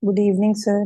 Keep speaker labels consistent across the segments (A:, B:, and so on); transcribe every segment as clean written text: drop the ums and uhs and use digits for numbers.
A: Good evening sir.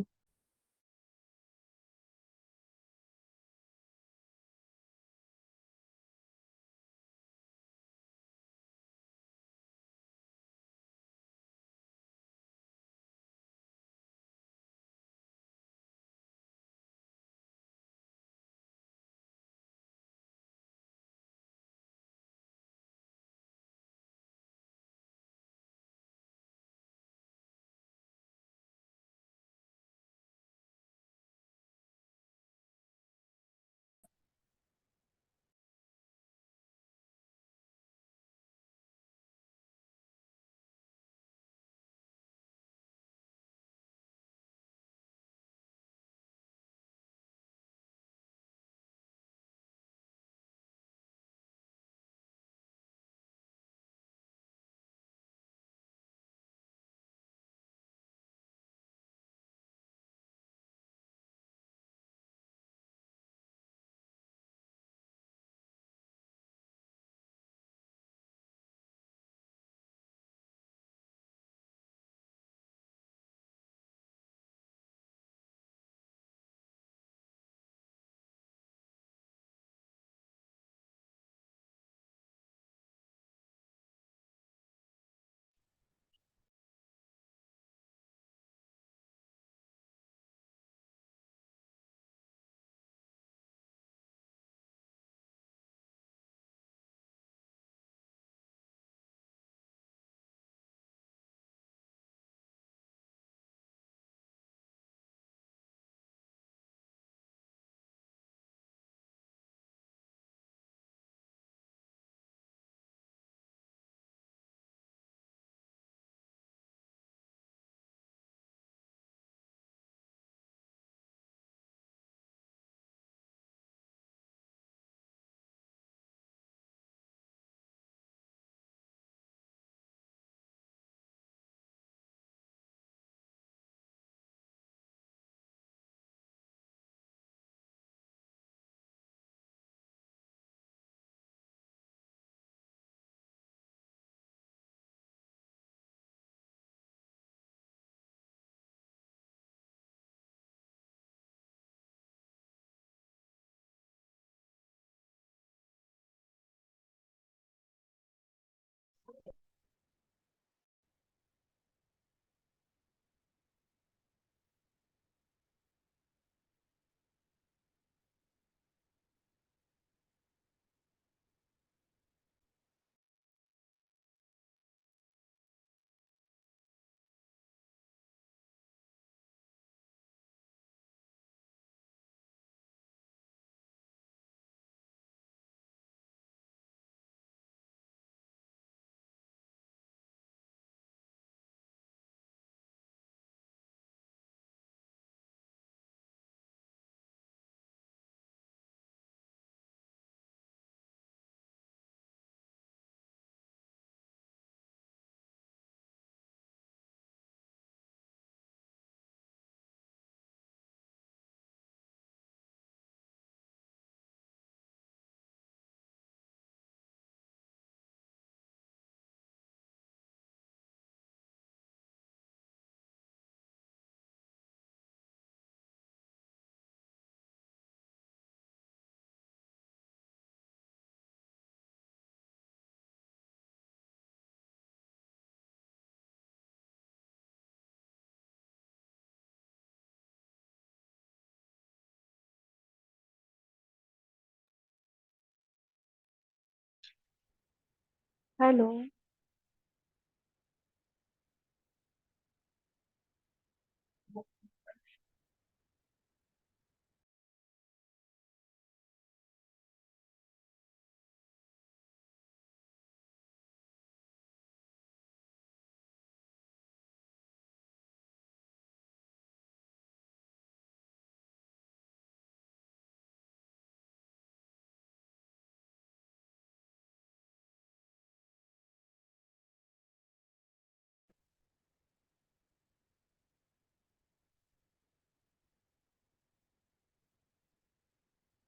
B: Hello.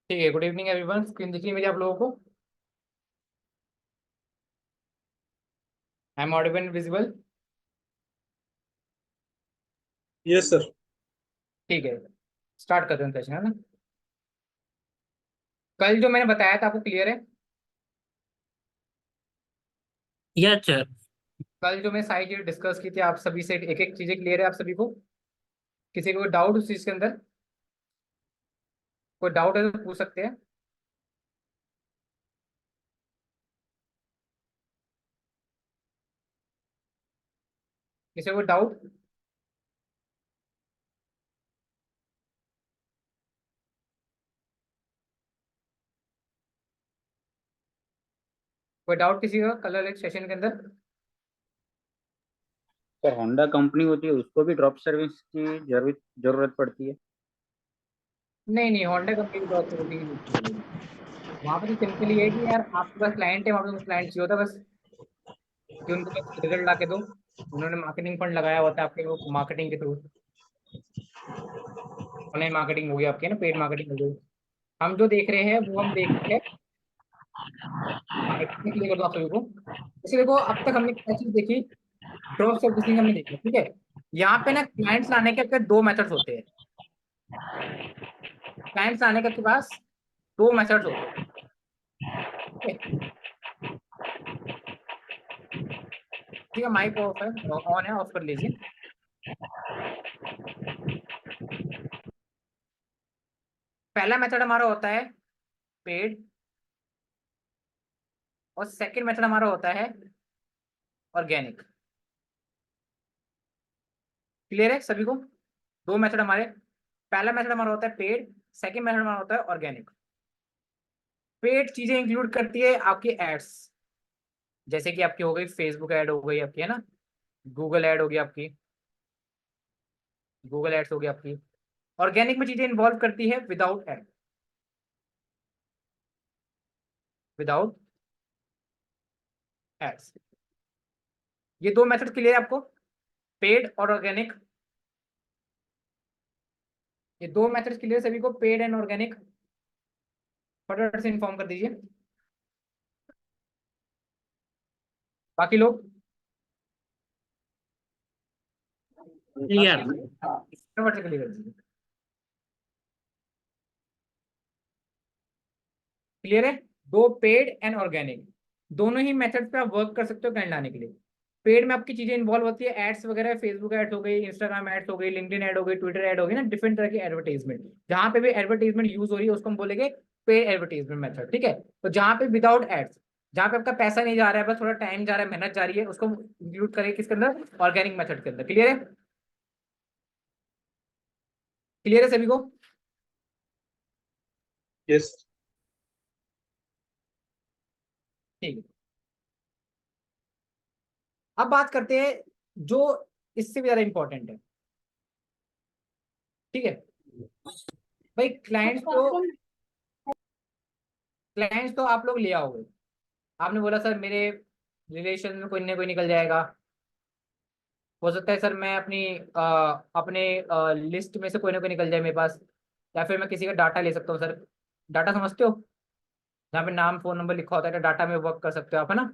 C: ठीक है। Good evening everyone. Screen दिख रही है मेरी आप लोगों को? I am audible visible?
D: Yes sir.
C: ठीक है, स्टार्ट करते हैं सेशन, है ना? कल जो मैंने बताया था आपको क्लियर है?
D: Yes sir.
C: कल जो मैंने सारी चीजें डिस्कस की थी आप सभी से, एक एक चीजें क्लियर है आप सभी को? किसी को डाउट उस चीज के अंदर? कोई डाउट है तो पूछ सकते हैं। किसी को डाउट? कोई डाउट किसी का कल वाले सेशन के अंदर?
D: सर होंडा कंपनी होती है उसको भी ड्रॉप सर्विस की जरूरत पड़ती है।
C: नहीं नहीं, होंडा कंपनी की ड्रॉप होती है। वहां पर तो सिंपली है कि यार आपके पास क्लाइंट है, वहां पर क्लाइंट चाहिए होता है बस, कि उनको बस रिजल्ट ला के दो। उन्होंने मार्केटिंग फंड लगाया होता है आपके, वो मार्केटिंग के थ्रू। ऑनलाइन मार्केटिंग हो गई आपकी, है ना, पेड मार्केटिंग हो गई। हम जो देख रहे हैं वो हम देख रहे हैं। हाँ, एक क्लियर कर दो आप सभी को। जैसे देखो, अब तक हमने क्या चीज देखी? ड्रॉप सर्विसिंग हमने देखा, ठीक है। यहाँ पे ना क्लाइंट्स लाने के आपके दो मेथड्स होते हैं। क्लाइंट्स लाने के आपके पास दो मेथड्स होते हैं, ठीक है। ठीक है, माइक ऑफ है, ऑन है, ऑफ कर लीजिए। पहला मेथड हमारा होता है पेड, और सेकंड मेथड हमारा होता है ऑर्गेनिक। क्लियर है सभी को? दो मेथड हमारे। पहला मेथड हमारा होता है पेड, सेकंड मेथड हमारा होता है ऑर्गेनिक। पेड चीजें इंक्लूड करती है आपकी एड्स, जैसे कि आपकी हो गई फेसबुक ऐड हो गई आपकी, है ना, गूगल ऐड होगी आपकी, गूगल एड्स होगी आपकी। ऑर्गेनिक में चीजें इन्वॉल्व करती है विदाउट एड, विदाउट एड्स। ये दो मेथड क्लियर है आपको? पेड और ऑर्गेनिक, ये दो मेथड क्लियर सभी को, पेड एंड ऑर्गेनिक? फटाफट से इन्फॉर्म कर दीजिए बाकी लोग।
D: क्लियर।
C: फटाफट से क्लियर कर दीजिए। क्लियर है? दो, पेड एंड ऑर्गेनिक, दोनों ही मेथड पे आप वर्क कर सकते हो क्लाइंट लाने के लिए। पेड में आपकी चीजें इन्वॉल्व होती है, एड्स वगैरह, फेसबुक एड्स हो गई, इंस्टाग्राम एड्स हो गई, लिंक्डइन एड हो गई, ट्विटर एड हो गई ना, डिफरेंट तरह की एडवर्टाइजमेंट। जहां पे भी एडवर्टाइजमेंट यूज हो रही है उसको हम बोलेंगे पेड एडवर्टाइजमेंट मेथड, ठीक है। तो जहां पे विदाउट एड्स, जहां पे आपका पैसा नहीं जा रहा है, बस थोड़ा टाइम जा रहा है, मेहनत जा रही है, उसको इंक्लूड करेंगे किसके अंदर? ऑर्गेनिक मेथड के अंदर। क्लियर है? क्लियर है सभी को?
D: यस।
C: ठीक है, अब बात करते हैं जो इससे भी ज्यादा इंपॉर्टेंट है, ठीक है। भाई क्लाइंट्स तो आप लोग ले आओगे। आपने बोला सर मेरे रिलेशन में कोई ना कोई निकल जाएगा। हो सकता है सर मैं अपने लिस्ट में से कोई ना कोई निकल जाए मेरे पास, या फिर मैं किसी का डाटा ले सकता हूँ सर। डाटा समझते हो? जहाँ पे नाम फोन नंबर लिखा होता है, डाटा में वर्क कर सकते हो आप, है ना।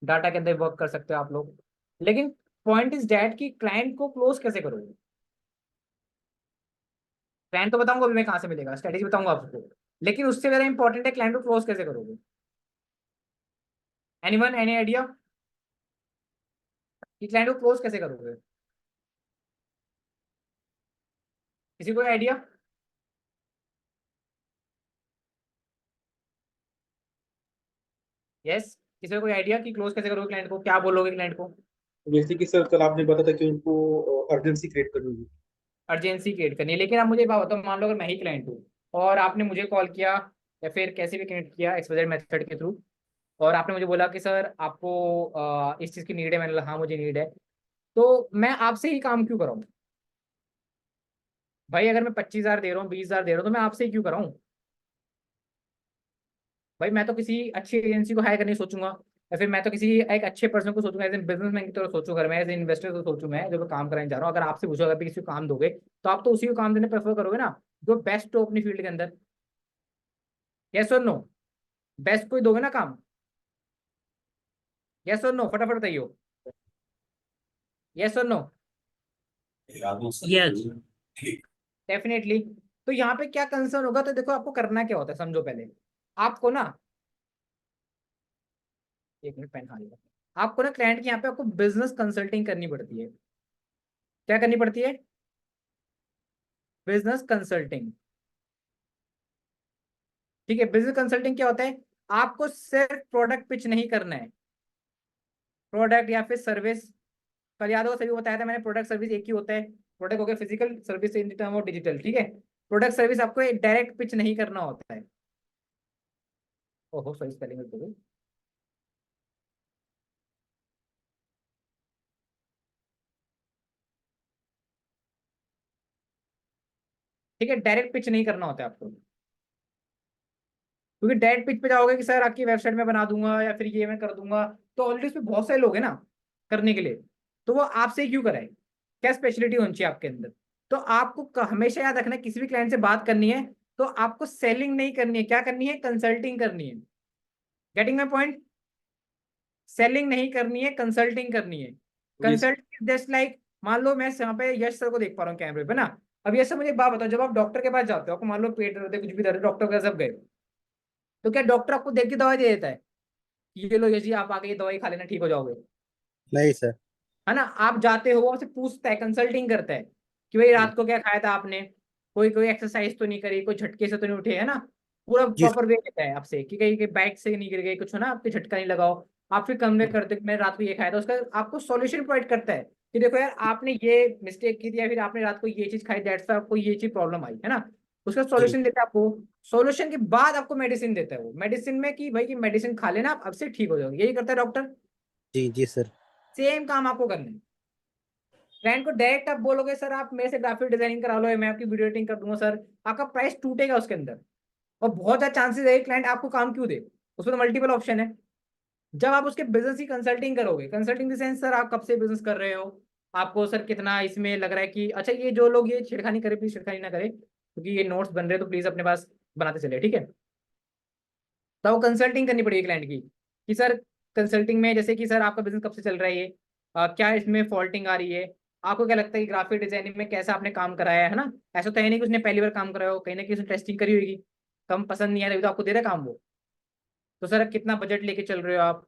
C: डाटा के अंदर वर्क कर सकते हो आप लोग। लेकिन पॉइंट इज डैट कि क्लाइंट को क्लोज कैसे करोगे? क्लाइंट तो बताऊंगा अभी मैं कहाँ से मिलेगा, स्ट्रेटेजी बताऊंगा आपको, लेकिन उससे ज्यादा इंपॉर्टेंट है क्लाइंट को क्लोज कैसे करोगे। एनीवन, एनी आइडिया कि क्लाइंट को क्लोज कैसे करोगे? किसी को आइडिया? यस। किसी को कोई आइडिया कि क्लोज कैसे करोगे क्लाइंट को, क्या बोलोगे क्लाइंट को?
B: जैसे कि सर कल आपने बताया था कि उनको अर्जेंसी क्रिएट करनी होगी।
C: अर्जेंसी क्रिएट करनी है, लेकिन आप मुझे बात बताओ, मान लो अगर मैं ही क्लाइंट हूँ और आपने मुझे कॉल किया या फिर कैसे भी कनेक्ट किया एक्सवाइजेड मेथड के थ्रू, और आपने मुझे बोला कि सर आपको इस चीज़ की नीड है, मैंने बोला हाँ मुझे नीड है, तो मैं आपसे ही काम क्यों कराऊँ? भाई अगर मैं 25,000 दे रहा हूँ, 20,000 दे रहा हूँ, तो मैं आपसे ही क्यों कराऊँ? भाई मैं तो किसी अच्छी एजेंसी को हायर करने की सोचूंगा, या फिर मैं तो किसी एक अच्छे पर्सन को सोचूंगा, एज ए बिजनेसमैन की तरह सोचूंगा, अगर मैं एज ए इन्वेस्टर तो सोचूं, मैं जो मैं काम कराने जा रहा हूँ, अगर आपसे पूछो अगर किसी को काम दोगे तो आप तो उसी को काम देने प्रेफर करोगे ना, जो बेस्ट हो अपनी फील्ड के अंदर। यस और नो? बेस्ट कोई दोगे ना काम? यस और नो, फटाफट बताइए। यस और नो?
E: यस।
C: डेफिनेटली। तो यहाँ पे क्या कंसर्न होगा, तो देखो आपको करना क्या होता है, समझो पहले आपको ना, एक मिनट पेन खा लिया, आपको ना क्लाइंट के यहाँ पे आपको बिजनेस कंसल्टिंग करनी पड़ती है। क्या करनी पड़ती है? Business consulting. ठीक है, बिजनेस कंसल्टिंग क्या होता है? आपको सिर्फ प्रोडक्ट पिच नहीं करना है, प्रोडक्ट या फिर सर्विस। कल याद होगा सभी को बताया था मैंने, प्रोडक्ट सर्विस एक ही होता है। प्रोडक्ट हो गया physical, service in term of digital, ठीक है। प्रोडक्ट सर्विस आपको एक डायरेक्ट पिच नहीं करना होता है। ओहो सॉरी स्पेलिंग हो गई। ठीक है, डायरेक्ट पिच नहीं करना होता है आपको, क्योंकि डायरेक्ट पिच पे जाओगे कि सर आपकी वेबसाइट में बना दूंगा या फिर ये मैं कर दूंगा, तो ऑलरेडी उसमें बहुत सारे लोग हैं ना करने के लिए, तो वो आपसे ही क्यों कराए? क्या स्पेशलिटी होनी चाहिए आपके अंदर? तो आपको हमेशा याद रखना है, किसी भी क्लाइंट से बात करनी है तो आपको सेलिंग नहीं करनी है, क्या करनी है? कंसल्टिंग करनी है। Getting my point? सेलिंग नहीं करनी है, कंसल्टिंग करनी है। कंसल्टिंग जस्ट लाइक, मान लो मैं यहाँ पे यश सर को देख पा रहा हूँ कैमरे पे ना, अब यश सर मुझे एक बात बताओ, जब आप डॉक्टर के पास जाते हो, आपको मान लो पेट दर्द है, कुछ भी दर्द है, डॉक्टर के सब गए, तो क्या डॉक्टर आपको देख के दवाई दे देता है कि ये लो यश जी आप आके ये दवाई खा लेना ठीक हो जाओगे?
E: नहीं सर।
C: है ना, आप जाते हो, वो आपसे पूछता है, कंसल्टिंग करता है कि भाई रात को क्या खाया था आपने, कोई कोई एक्सरसाइज तो नहीं करी, कोई झटके से तो नहीं उठे, है ना, पूरा
E: जी
C: प्रॉपर वे लेता है आपसे कि कहीं बाइक से नहीं गिर गई कुछ, है ना, आपके झटका नहीं लगाओ। आप फिर कन्वे करते हो कि मैंने रात को ये खाया था, उसका आपको सॉल्यूशन प्रोवाइड करता है कि देखो यार आपने ये मिस्टेक की थी, या फिर आपने रात को ये चीज खाई, दैट्स आपको ये चीज प्रॉब्लम आई, है ना, उसका
E: जी
C: सॉल्यूशन देता है आपको। सॉल्यूशन के बाद आपको मेडिसिन देता है, वो मेडिसिन में कि भाई की मेडिसिन खा लेना आप अब से ठीक हो जाओगे, यही करता है डॉक्टर।
E: जी जी सर।
C: सेम काम आपको करना है। क्लाइंट को डायरेक्ट आप बोलोगे सर आप मेरे से ग्राफिक डिजाइनिंग करा लो, मैं आपकी वीडियो एडिटिंग कर दूंगा सर, आपका प्राइस टूटेगा उसके अंदर, और बहुत ज्यादा चांसेस है क्लाइंट आपको काम क्यों दे, उसमें तो मल्टीपल ऑप्शन है। जब आप उसके बिजनेस की कंसल्टिंग करोगे, कंसल्टिंग द सेंस सर आप कब से बिजनेस कर रहे हो, आपको सर कितना इसमें लग रहा है कि अच्छा, ये जो लोग ये छेड़खानी करे प्लीज छेड़खानी ना करे, क्योंकि ये नोट्स बन रहे हैं तो प्लीज अपने पास बनाते चले, ठीक है। तो वो कंसल्टिंग करनी पड़ेगी क्लाइंट की कि सर कंसल्टिंग में जैसे कि सर आपका बिजनेस कब से चल रहा है, ये क्या इसमें फॉल्टिंग आ रही है, आपको क्या लगता है कि ग्राफिक डिजाइनिंग में कैसा आपने काम कराया है ना, ऐसा तो है नहीं कि उसने पहली बार काम कराया हो, कहीं ना कहीं उसने टेस्टिंग करी होगी, कम पसंद नहीं आया तभी तो आपको दे रहा है काम वो। तो सर कितना बजट लेके चल रहे हो आप,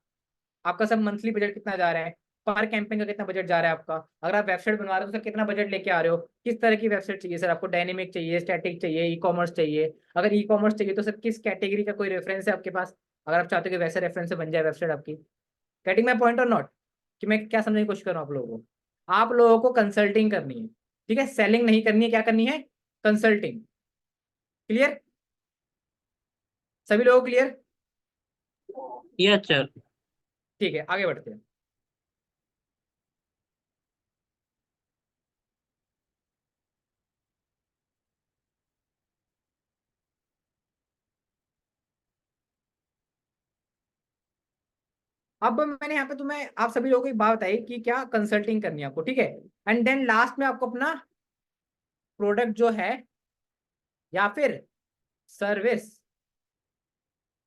C: आपका सब मंथली बजट कितना जा रहा है, पर कैंपेन का कितना बजट जा रहा है आपका, अगर आप वेबसाइट बनवा रहे हो तो सर कितना बजट लेके आ रहे हो, किस तरह की वेबसाइट चाहिए सर आपको, डायनेमिक चाहिए, स्टैटिक चाहिए, ई कॉमर्स चाहिए, अगर ई कॉमर्स चाहिए तो सर किस कैटेगरी का कोई रेफरेंस है आपके पास, अगर आप चाहते हो कि वैसे रेफरेंस से बन जाए वेबसाइट आपकी। गेटिंग माई पॉइंट और नॉट? कि मैं क्या समझने की कोशिश कर रहा हूँ आप लोगों को? आप लोगों को कंसल्टिंग करनी है, ठीक है, सेलिंग नहीं करनी है, क्या करनी है? कंसल्टिंग। क्लियर? सभी लोगों क्लियर?
E: Yes sir.
C: ठीक है, आगे बढ़ते हैं। अब मैंने यहाँ पे तुम्हें आप सभी लोगों को एक बात बताई कि क्या कंसल्टिंग करनी है आपको, ठीक है, एंड देन लास्ट में आपको अपना प्रोडक्ट जो है या फिर सर्विस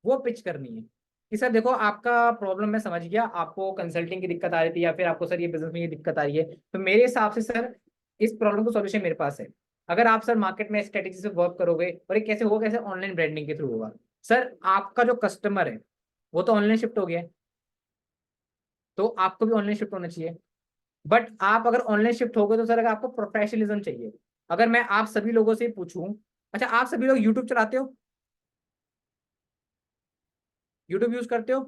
C: वो पिच करनी है कि सर देखो आपका प्रॉब्लम मैं समझ गया, आपको कंसल्टिंग की दिक्कत आ रही थी या फिर आपको सर ये बिजनेस में ये दिक्कत आ रही है, तो मेरे हिसाब से सर इस प्रॉब्लम का सॉल्यूशन मेरे पास है। अगर आप सर मार्केट में स्ट्रेटेजी से वर्क करोगे, और ये कैसे होगा, कैसे ऑनलाइन ब्रांडिंग के थ्रू होगा। सर आपका जो कस्टमर है वो तो ऑनलाइन शिफ्ट हो गया है, तो आपको भी ऑनलाइन शिफ्ट होना चाहिए। बट आप अगर ऑनलाइन शिफ्ट हो गए तो सर अगर आपको प्रोफेशनलिज्म चाहिए, अगर मैं आप सभी लोगों से पूछूं, अच्छा आप सभी लोग यूट्यूब चलाते हो, यूट्यूब यूज करते हो?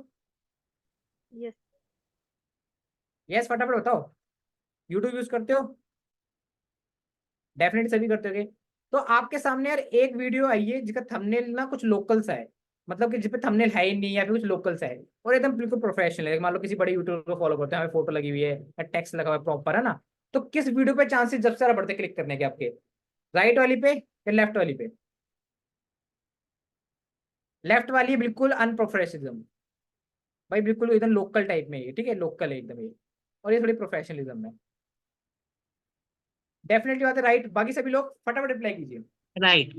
F: यस।
C: यस फटाफट बताओ। यूट्यूब यूज करते हो? डेफिनेटली सभी करते होगे। तो आपके सामने यार एक वीडियो आई है जिसका थंबनेल ना कुछ लोकल सा है, मतलब कि जिसपे थंबनेल है ही नहीं या फिर कुछ लोकल सा है, और एकदम बिल्कुल प्रोफेशनल है। मान लो किसी बड़े यूट्यूबर को फॉलो करते हैं, हमें फोटो लगी हुई है या टेक्स्ट लगा हुआ है प्रॉपर, है ना? तो किस वीडियो पे चांसेस सबसे ज्यादा बढ़ते क्लिक करने के आपके? राइट वाली पे या लेफ्ट वाली पे? लेफ्ट वाली बिल्कुल अनप्रोफेशनलिज्म भाई, बिल्कुल एकदम लोकल टाइप में है, ठीक है, लोकल है एकदम ये, और ये थोड़ी प्रोफेशनलिज्म है। डेफिनेटली बात है, राइट। बाकी सभी लोग फटाफट रिप्लाई कीजिए।
E: राइट।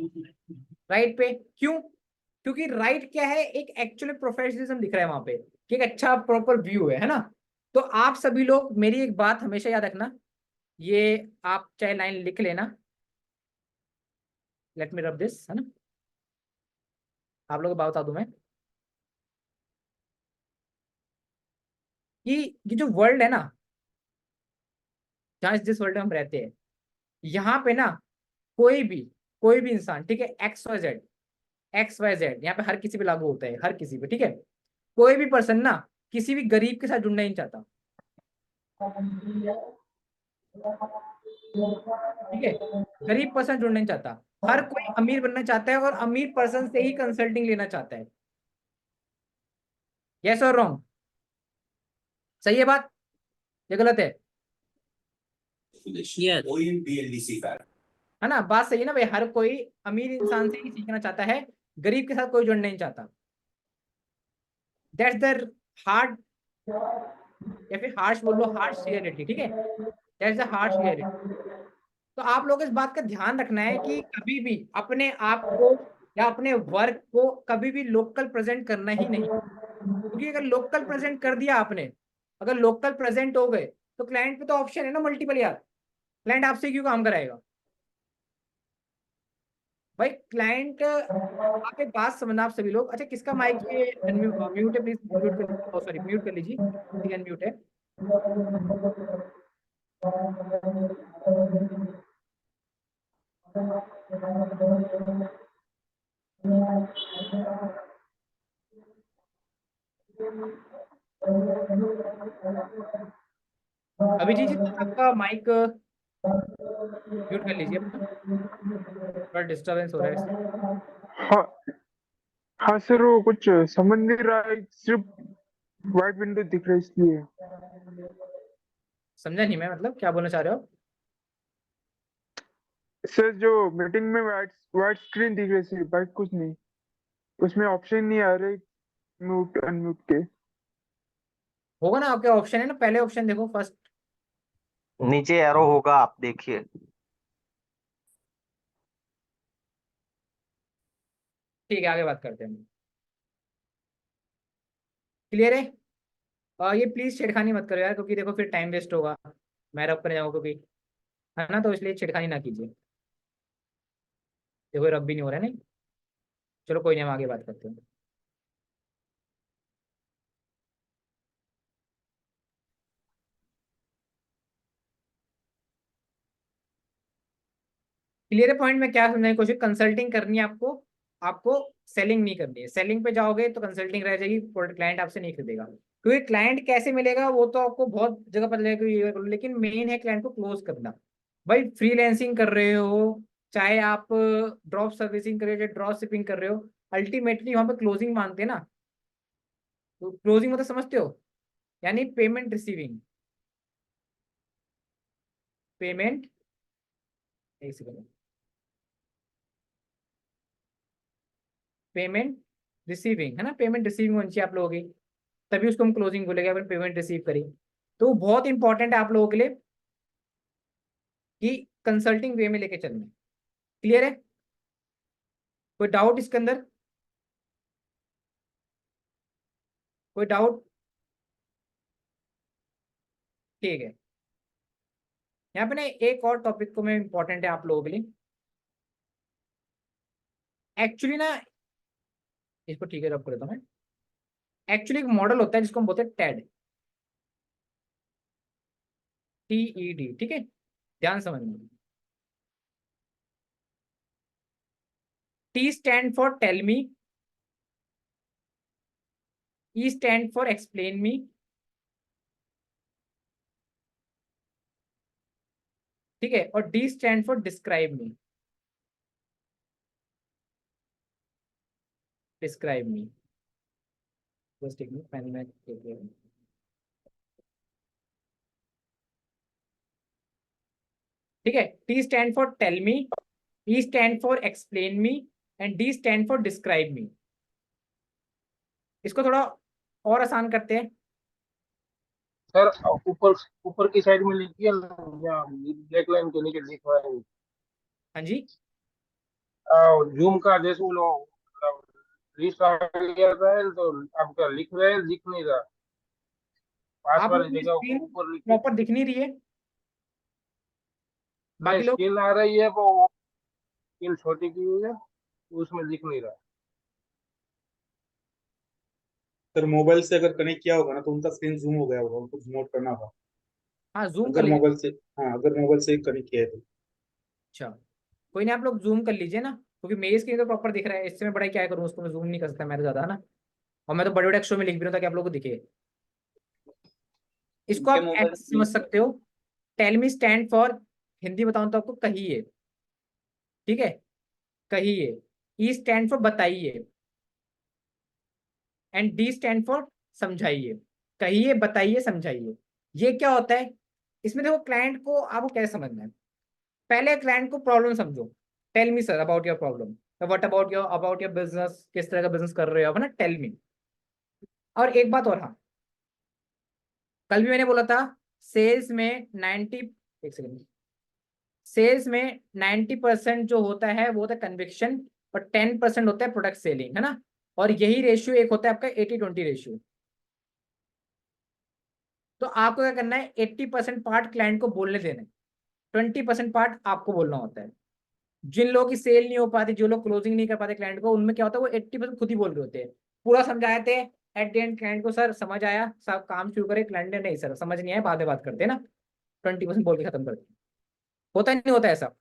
C: राइट पे क्यों? क्योंकि राइट क्या है, एक एक्चुअली प्रोफेशनलिज्म दिख रहा है वहां पे, कि एक अच्छा प्रॉपर व्यू है ना? तो आप सभी लोग मेरी एक बात हमेशा याद रखना, ये आप चाहे लाइन लिख लेना, लेट मी रब दिस, है ना? आप लोगों को बात बता दूं मैं कि ये जो वर्ल्ड है ना, जहाँ जिस वर्ल्ड में हम रहते हैं, यहाँ पे ना कोई भी इंसान, ठीक है, एक्स वाई जेड यहाँ पे हर किसी पे लागू होता है, हर किसी पे, ठीक है। कोई भी पर्सन ना किसी भी गरीब के साथ जुड़ना ही नहीं चाहता, ठीक है। गरीब पर्सन जुड़ना नहीं चाहता, हर कोई अमीर बनना चाहता है और अमीर पर्सन से ही कंसल्टिंग लेना चाहता है। यस और रॉन्ग? सही है बात या गलत है?
E: यस।
C: है ना? बात सही है ना भाई, हर कोई अमीर इंसान से ही सीखना चाहता है, गरीब के साथ कोई जुड़ना नहीं चाहता। दैट्स द हार्ड, या फिर हार्श बोल लो, हार्श रियलिटी, ठीक है। That's the harsh reality. तो आप लोग इस बात का ध्यान रखना है कि कभी भी अपने आप को या अपने वर्क को कभी भी लोकल प्रेजेंट करना ही नहीं, क्योंकि अगर लोकल प्रेजेंट कर दिया आपने, अगर लोकल प्रेजेंट हो गए, तो क्लाइंट पे तो ऑप्शन है ना मल्टीपल यार, क्लाइंट आपसे क्यों काम कराएगा भाई? क्लाइंट, आप एक बात समझना आप सभी लोग, अच्छा किसका माइक ये म्यूट है, प्लीज म्यूट कर, सॉरी म्यूट कर लीजिए, ठीक है म्यूट है। अभिजीत जी आपका माइक म्यूट कर लीजिए अपना, थोड़ा डिस्टरबेंस हो रहा है इससे।
G: हाँ हाँ सर, वो कुछ समझ नहीं रहा है, सिर्फ व्हाइट विंडो दिख रहा है इसलिए।
C: समझा नहीं मैं, मतलब क्या बोलना चाह रहे हो?
G: सर जो मीटिंग में व्हाइट व्हाइट स्क्रीन दिख रही है सिर्फ, बाकी कुछ नहीं, उसमें ऑप्शन नहीं आ रहे म्यूट अनम्यूट के।
C: होगा ना आपके ऑप्शन, है ना, पहले ऑप्शन देखो फर्स्ट।
H: नीचे एरो होगा, आप देखिए।
C: ठीक है, आगे बात करते हैं। क्लियर है? ये प्लीज छेड़खानी मत करो यार, क्योंकि देखो फिर टाइम वेस्ट होगा, मैं रब करने जाऊंगा क्योंकि, है ना? तो इसलिए छेड़खानी ना कीजिए, देखो रब भी नहीं हो रहा है नहीं। चलो कोई नहीं, हम आगे बात करते हैं। क्लियर है पॉइंट? में क्या समझाने की कोशिश, कंसल्टिंग करनी है आपको, आपको सेलिंग नहीं करनी है। सेलिंग पे जाओगे तो कंसल्टिंग रह जाएगी, क्लाइंट आपसे नहीं खरीदेगा। क्योंकि क्लाइंट कैसे मिलेगा वो तो आपको बहुत जगह पता लगेगा कि ये करो, लेकिन मेन है क्लाइंट को क्लोज करना। भाई फ्रीलैंसिंग कर रहे हो, चाहे आप ड्रॉप सर्विसिंग कर रहे हो, चाहे ड्रॉप शिपिंग कर रहे हो, अल्टीमेटली वहां पर क्लोजिंग मांगते हैं ना। तो क्लोजिंग मतलब समझते हो, यानी पेमेंट रिसीविंग, पेमेंट, एक सेकंड, पेमेंट रिसीविंग, है ना? पेमेंट रिसीविंग होनी चाहिए आप लोगों की, तभी उसको हम क्लोजिंग बोलेंगे, अपन पेमेंट रिसीव करें। तो वो बहुत इंपॉर्टेंट है आप लोगों के लिए कि कंसल्टिंग वे में लेके चलना है। क्लियर है? कोई डाउट इसके अंदर? कोई डाउट? ठीक है। यहाँ पे ना एक और टॉपिक को मैं इंपॉर्टेंट है आप लोगों के लिए, एक्चुअली ना, इसको ठीक है रब कर देता हूँ मैं। एक्चुअली एक मॉडल होता है जिसको हम बोलते हैं टेड, TED, ठीक है, ध्यान समझना। T stand for tell me, E stand for explain me, ठीक है, और D stand for describe me, describe me, बस ठीक है, पेन में ठीक है। T stand for tell me, E stand for explain me, and D stand for describe me. इसको थोड़ा और आसान करते हैं।
F: सर ऊपर ऊपर की साइड में लिखिए या ब्लैक लाइन के नीचे लिखा है
C: हाँ जी,
F: जूम का जैसे वो लोग लिस्ट आ गया था तो आपका लिख रहे हैं लिख नहीं रहा पास
C: आप
F: वाली
C: लोगों की
F: जगह
C: स्क्रीन
F: ऊपर लिखिए
C: प्रॉपर दिख नहीं रही है, बाकी लोग
F: स्क्रीन आ रही है वो स्क्रीन छोटी की हुई है उसमें लिख नहीं रहा
B: सर मोबाइल से अगर कनेक्ट किया होगा ना तो उनका स्क्रीन जूम हो गया होगा, उनको जूम आउट करना होगा।
C: हाँ जूम कर
B: अगर
C: लीजिए।
B: मोबाइल से, हाँ अगर मोबाइल से कनेक्ट किया है तो।
C: अच्छा, कोई नहीं, आप लोग जूम कर लीजिए ना, क्योंकि मेरी स्क्रीन तो प्रॉपर दिख रहा है, इससे मैं बड़ा क्या करूँ, उसको मैं जूम नहीं कर सकता मैं तो ज्यादा, है ना। और मैं तो बड़े बड़े अक्षरों में लिख भी रहा हूँ ताकि आप लोगों को दिखे। इसको आप ऐसे समझ सकते हो, tell me stand for, Hindi बताऊं तो आपको कहिए, ठीक है, कहिए। ई स्टैंड फॉर बताइए, एंड डी स्टैंड फॉर समझाइए। कहिए, बताइए, समझाइए। ये क्या होता है, इसमें देखो क्लाइंट को आपको कैसे समझना है। पहले क्लाइंट को प्रॉब्लम समझो, tell me sir about your problem, what about your business, किस तरह का बिजनेस कर रहे हो आप, है ना, टेल मी। और एक बात और, हाँ, कल भी मैंने बोला था, सेल्स में 90, एक सेकंड, सेल्स में 90% जो होता है वो होता है कन्विक्शन, और 10% होता है प्रोडक्ट सेलिंग, है ना। और यही रेशियो एक होता है आपका 80-20 रेशियो। तो आपको क्या करना है, 80% पार्ट क्लाइंट को बोलने देना है, 20% पार्ट आपको बोलना होता है। जिन लोगों की सेल नहीं हो पाती, जो लोग क्लोजिंग नहीं कर पाते क्लाइंट को, उनमें क्या होता है, वो 80% खुद ही बोल रहे होते हैं, पूरा समझाए थे, एट द एंड क्लाइंट को सर समझ आया, सब काम शुरू करे, क्लाइंट ने नहीं सर समझ नहीं आया, बाद में बात करते हैं ना, 20% बोल के खत्म करते हैं। होता नहीं होता ऐसा,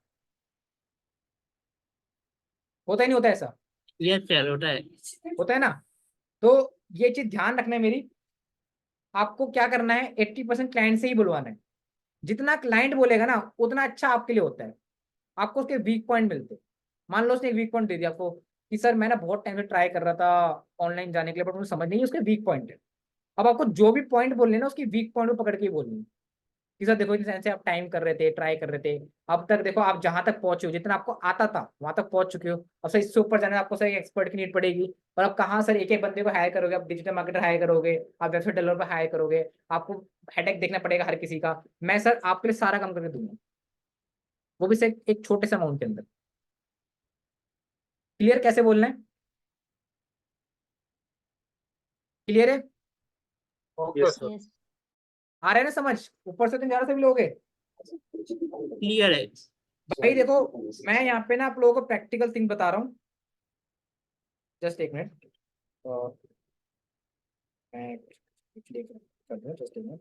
C: होता ही नहीं होता ऐसा,
E: यस सर होता है।
C: होता है ना। तो ये चीज ध्यान रखना है मेरी, आपको क्या करना है, 80% क्लाइंट से ही बुलवाना है। जितना क्लाइंट बोलेगा ना उतना अच्छा आपके लिए होता है, आपको उसके वीक पॉइंट मिलते हैं। मान लो उसने एक वीक पॉइंट दे दिया आपको कि सर मैं ना बहुत टाइम से ट्राई कर रहा था ऑनलाइन जाने के लिए, बट मुझे समझ नहीं है, उसके वीक पॉइंट है। अब आपको जो भी पॉइंट बोलने ना, उसकी वीक पॉइंट को पकड़ के ही बोलनी है कि सर देखो इस सेंस से आप टाइम कर रहे थे, ट्राई कर रहे थे, अब तक देखो आप जहां तक पहुंचे हो, जितना आपको आता था वहां तक पहुंच चुके हो, अब सर इससे ऊपर जाने आपको सर एक एक्सपर्ट की नीड पड़ेगी। और अब कहाँ सर एक एक बंदे को हायर करोगे, आप डिजिटल मार्केटर हायर करोगे, आप वेबसाइट डेवलपर हायर करोगे, आपको हेडेक देखना पड़ेगा हर किसी का। मैं सर आपके लिए सारा काम करके दूंगा, वो भी सिर्फ एक छोटे से अमाउंट के अंदर। क्लियर कैसे बोलना है, क्लियर है,
F: ओके सर
C: आ रहा है ना समझ, ऊपर से तुम ज्यादा सभी लोग हैं।
E: क्लियर है।
C: भाई देखो, मैं यहाँ पे ना आप लोगों को प्रैक्टिकल थिंग बता रहा हूँ, जस्ट एक मिनट, मैं कर दूँ, जस्ट एक मिनट।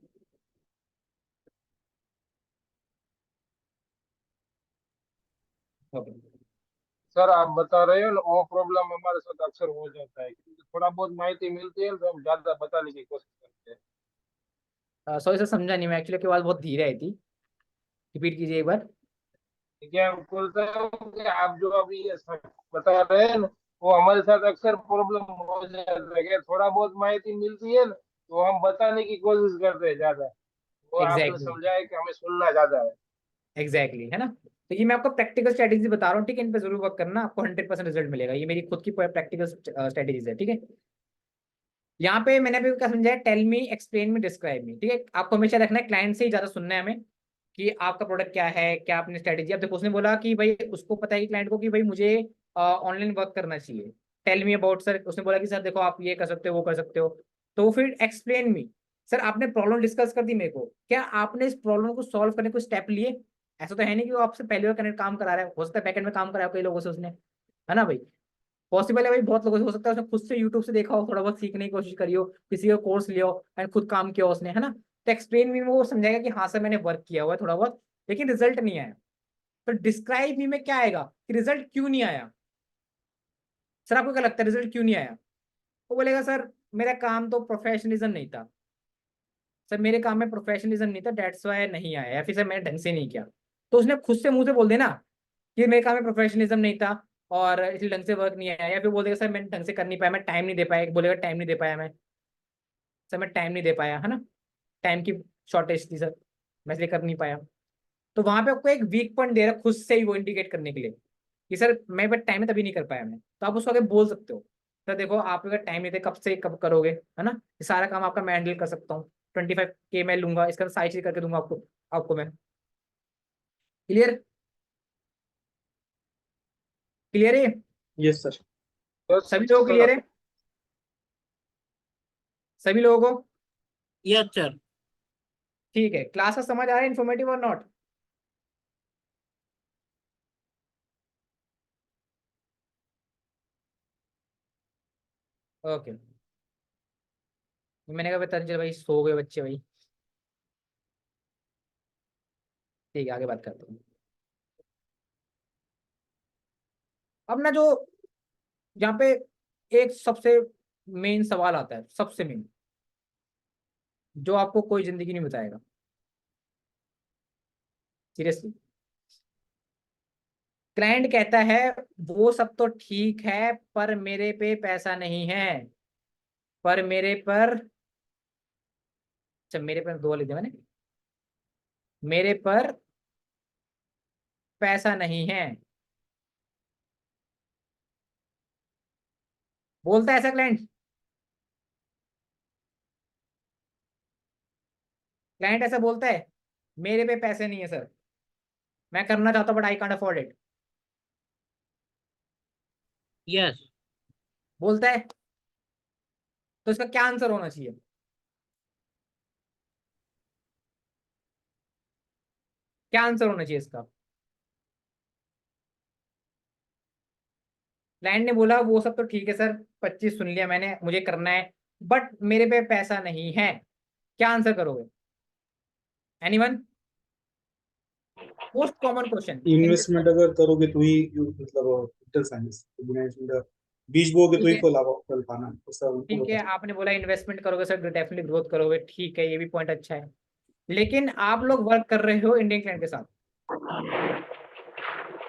C: ओके,
F: सर आप बता रहे हो ना वो प्रॉब्लम हमारे साथ अक्सर हो जाता है क्योंकि थोड़ा बहुत माहिती मिलती है तो हम ज्यादा बताने की कोशिश करते हैं
C: सॉरी सर समझा नहीं मैं, एक्चुअली आपकी आवाज बहुत धीरे आई थी, रिपीट कीजिए एक बार।
F: क्या बोलता हूँ कि आप जो अभी ये सब बता रहे हैं ना वो हमारे साथ अक्सर प्रॉब्लम हो जाता है कि थोड़ा बहुत माहिती मिलती है ना तो हम बताने की कोशिश करते हैं ज्यादा वो आपने
C: एग्जैक्टली,
F: समझाया कि हमें सुनना ज्यादा है
C: एग्जैक्टली, है ना। तो ये मैं आपको प्रैक्टिकल स्ट्रेटेजी बता रहा हूँ, ठीक है, इन पे जरूर वर्क करना, आपको 100% रिजल्ट मिलेगा, ये मेरी खुद की प्रैक्टिकल स्ट्रेटेजीज है, ठीक है। यहाँ पे मैंने अभी क्या समझाया, tell me, explain me, describe me, ठीक है। आपको हमेशा रखना है क्लाइंट से ही ज्यादा सुनना है हमें, कि आपका प्रोडक्ट क्या है, क्या अपनी स्ट्रेटेजी। अब देखो उसने बोला कि भाई उसको पता है कि क्लाइंट को कि भाई मुझे ऑनलाइन वर्क करना चाहिए, टेल मी अबाउट सर, उसने बोला कि सर देखो आप ये कर सकते हो, वो कर सकते हो। तो फिर एक्सप्लेन मी, सर आपने प्रॉब्लम डिस्कस कर दी मेरे को, क्या आपने इस प्रॉब्लम को सॉल्व करने को स्टेप लिए। ऐसा तो है नहीं कि वो आपसे पहले बार कनेक्ट काम करा रहा है, हो सकता है बैकएंड में काम करा है कई लोगों से उसने, है ना भाई। पॉसिबल है भाई, बहुत लोगों से हो सकता है उसने खुद से यूट्यूब से देखा हो, थोड़ा बहुत सीखने की कोशिश करी हो, किसी का कोर्स लिया हो एंड खुद काम किया हो उसने, है ना। तो एक्सप्लेन मी में वो समझाएगा कि हाँ सर मैंने वर्क किया हुआ है थोड़ा बहुत, लेकिन रिजल्ट नहीं आया। तो डिस्क्राइब मी में क्या आएगा कि रिजल्ट क्यों नहीं आया, सर आपको क्या लगता है रिजल्ट क्यों नहीं आया। वो बोलेगा सर मेरा काम तो प्रोफेशनलिज्म नहीं था, सर मेरे काम में प्रोफेशनलिज्म नहीं था, डेट्स वाई नहीं आया, या फिर सर मैंने ढंग से नहीं किया। तो उसने खुद से मुंह से बोल देना कि मेरे काम में प्रोफेशनलिज्म नहीं था और इसलिए ढंग से वर्क नहीं आया, या फिर बोल देगा सर मैंने ढंग से कर नहीं पाया, मैं टाइम नहीं दे पाया, बोलेगा टाइम नहीं दे पाया मैं, सर मैं टाइम नहीं दे पाया, है ना, टाइम की शॉर्टेज थी सर, मैं इसलिए कर नहीं पाया। तो वहां पे आपको एक वीक पॉइंट दे रहा है खुद से ही वो इंडिकेट करने के लिए कि सर मैं बट टाइम में तभी नहीं कर पाया मैं, तो आप उसको आगे बोल सकते हो सर देखो आप अगर टाइम नहीं थे कब से कब करोगे, है ना, ये सारा काम आपका मैं हैंडल कर सकता हूँ, 25K मैं लूंगा, इसका सारी चीज करके दूंगा आपको आपको मैं। क्लियर? क्लियर है?
B: Yes sir.
F: यस
C: सभी लोग क्लियर है? सभी लोगों को
E: यस सर।
C: ठीक है? क्लास का समझ आ रहा है, इन्फॉर्मेटिव और नॉट? ओके, मैंने कहा पता चल भाई सो गए बच्चे भाई। ठीक है आगे बात करते हैं। अब ना जो यहाँ पे एक सबसे मेन सवाल आता है, सबसे मेन, जो आपको कोई जिंदगी नहीं बताएगा, सीरियसली। क्लाइंट कहता है वो सब तो ठीक है पर मेरे पे पैसा नहीं है, पर मेरे पर, अच्छा मेरे पर दो लिख दिया मैंने, मेरे पर पैसा नहीं है, बोलता है ऐसा क्लाइंट? क्लाइंट ऐसा बोलता है मेरे पे पैसे नहीं है सर, मैं करना चाहता हूँ but I can't afford it,
E: yes.
C: बोलता है? तो इसका क्या आंसर होना चाहिए? क्या आंसर होना चाहिए इसका? क्लाइंट ने बोला वो सब तो ठीक है सर, 25 सुन लिया मैंने, मुझे करना है बट मेरे पे पैसा नहीं है, क्या आंसर करोगे? Anyone? Most common question.
B: Investment अगर करोगे तो ही मतलब डिजिटल साइंस इन्वेस्टमेंट बीज बोगे तो
C: ठीक
B: ही
C: है,
B: फल पाना ऐसा उनको
C: ठीक है,
B: बता।
C: आपने बोला इन्वेस्टमेंट करोगे सर डेफिनेटली ग्रोथ करोगे, ठीक है ये भी पॉइंट अच्छा है, लेकिन आप लोग वर्क कर रहे हो इंडियन क्लाइंट के साथ,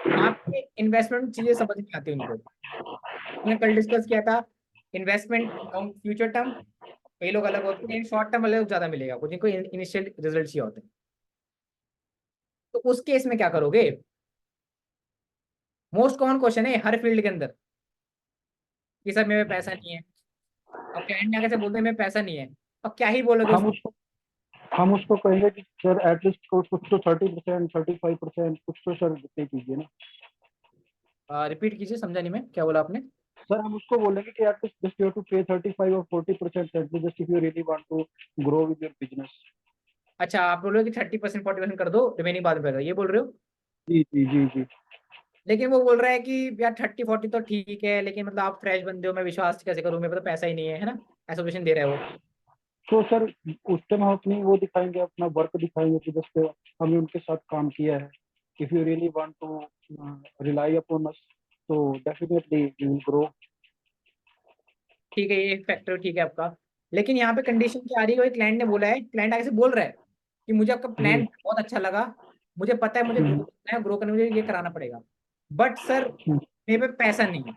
C: वहाँ पे इन्वेस्टमेंट चीजें समझ नहीं आती उनको। हमने कल डिस्कस किया था इन्वेस्टमेंट लॉन्ग फ्यूचर टर्म, कई लोग अलग होते हैं, शॉर्ट टर्म वाले लोग ज्यादा मिलेगा कुछ, जिनको इनिशियल रिजल्ट चाहिए होते हैं, तो उस केस में क्या करोगे? मोस्ट कॉमन क्वेश्चन है हर फील्ड के अंदर कि सर मेरे पास पैसा नहीं है, अब क्लाइंट ने आगे से बोलते हैं मेरे पैसा नहीं है, अब क्या ही बोलोगे
I: हम उसको कहेंगे कि सर एटलीस्ट कुछ तो 30%, 35% कुछ तो सर पे कीजिए ना।
C: रिपीट कीजिए, समझा नहीं मैं, क्या बोला आपने?
I: सर हम उसको बोलेंगे कि at least just you have to pay 35 और 40% just if you really want to grow with your business.
C: अच्छा आप बोल रहे हो कि 30% 40% कर दो, रिमेनिंग बाद में कर दो, ये बोल रहे हो?
I: जी जी जी जी।
C: लेकिन वो बोल रहा है कि यार 30-40 तो ठीक है, लेकिन मतलब आप फ्रेश बंदे हो, मैं विश्वास कैसे करूँ, मेरे पास तो पैसा ही नहीं है ना, ऐसा क्वेश्चन दे रहा है वो।
I: तो सर उस टाइम हम अपनी वो दिखाएंगे, अपना वर्क दिखाएंगे कि जस्ट हमने उनके साथ काम किया है। If you really want to rely upon us तो डेफिनेटली यू विल ग्रो।
C: ठीक है ये फैक्टर ठीक है आपका, लेकिन यहाँ पे कंडीशन क्या आ रही है, वही क्लाइंट ने बोला है, क्लाइंट आगे से बोल रहा है कि मुझे आपका प्लान बहुत अच्छा लगा, मुझे पता है मुझे ग्रो करना है, ग्रो करने मुझे ये कराना पड़ेगा, बट सर मेरे पे पैसा नहीं है।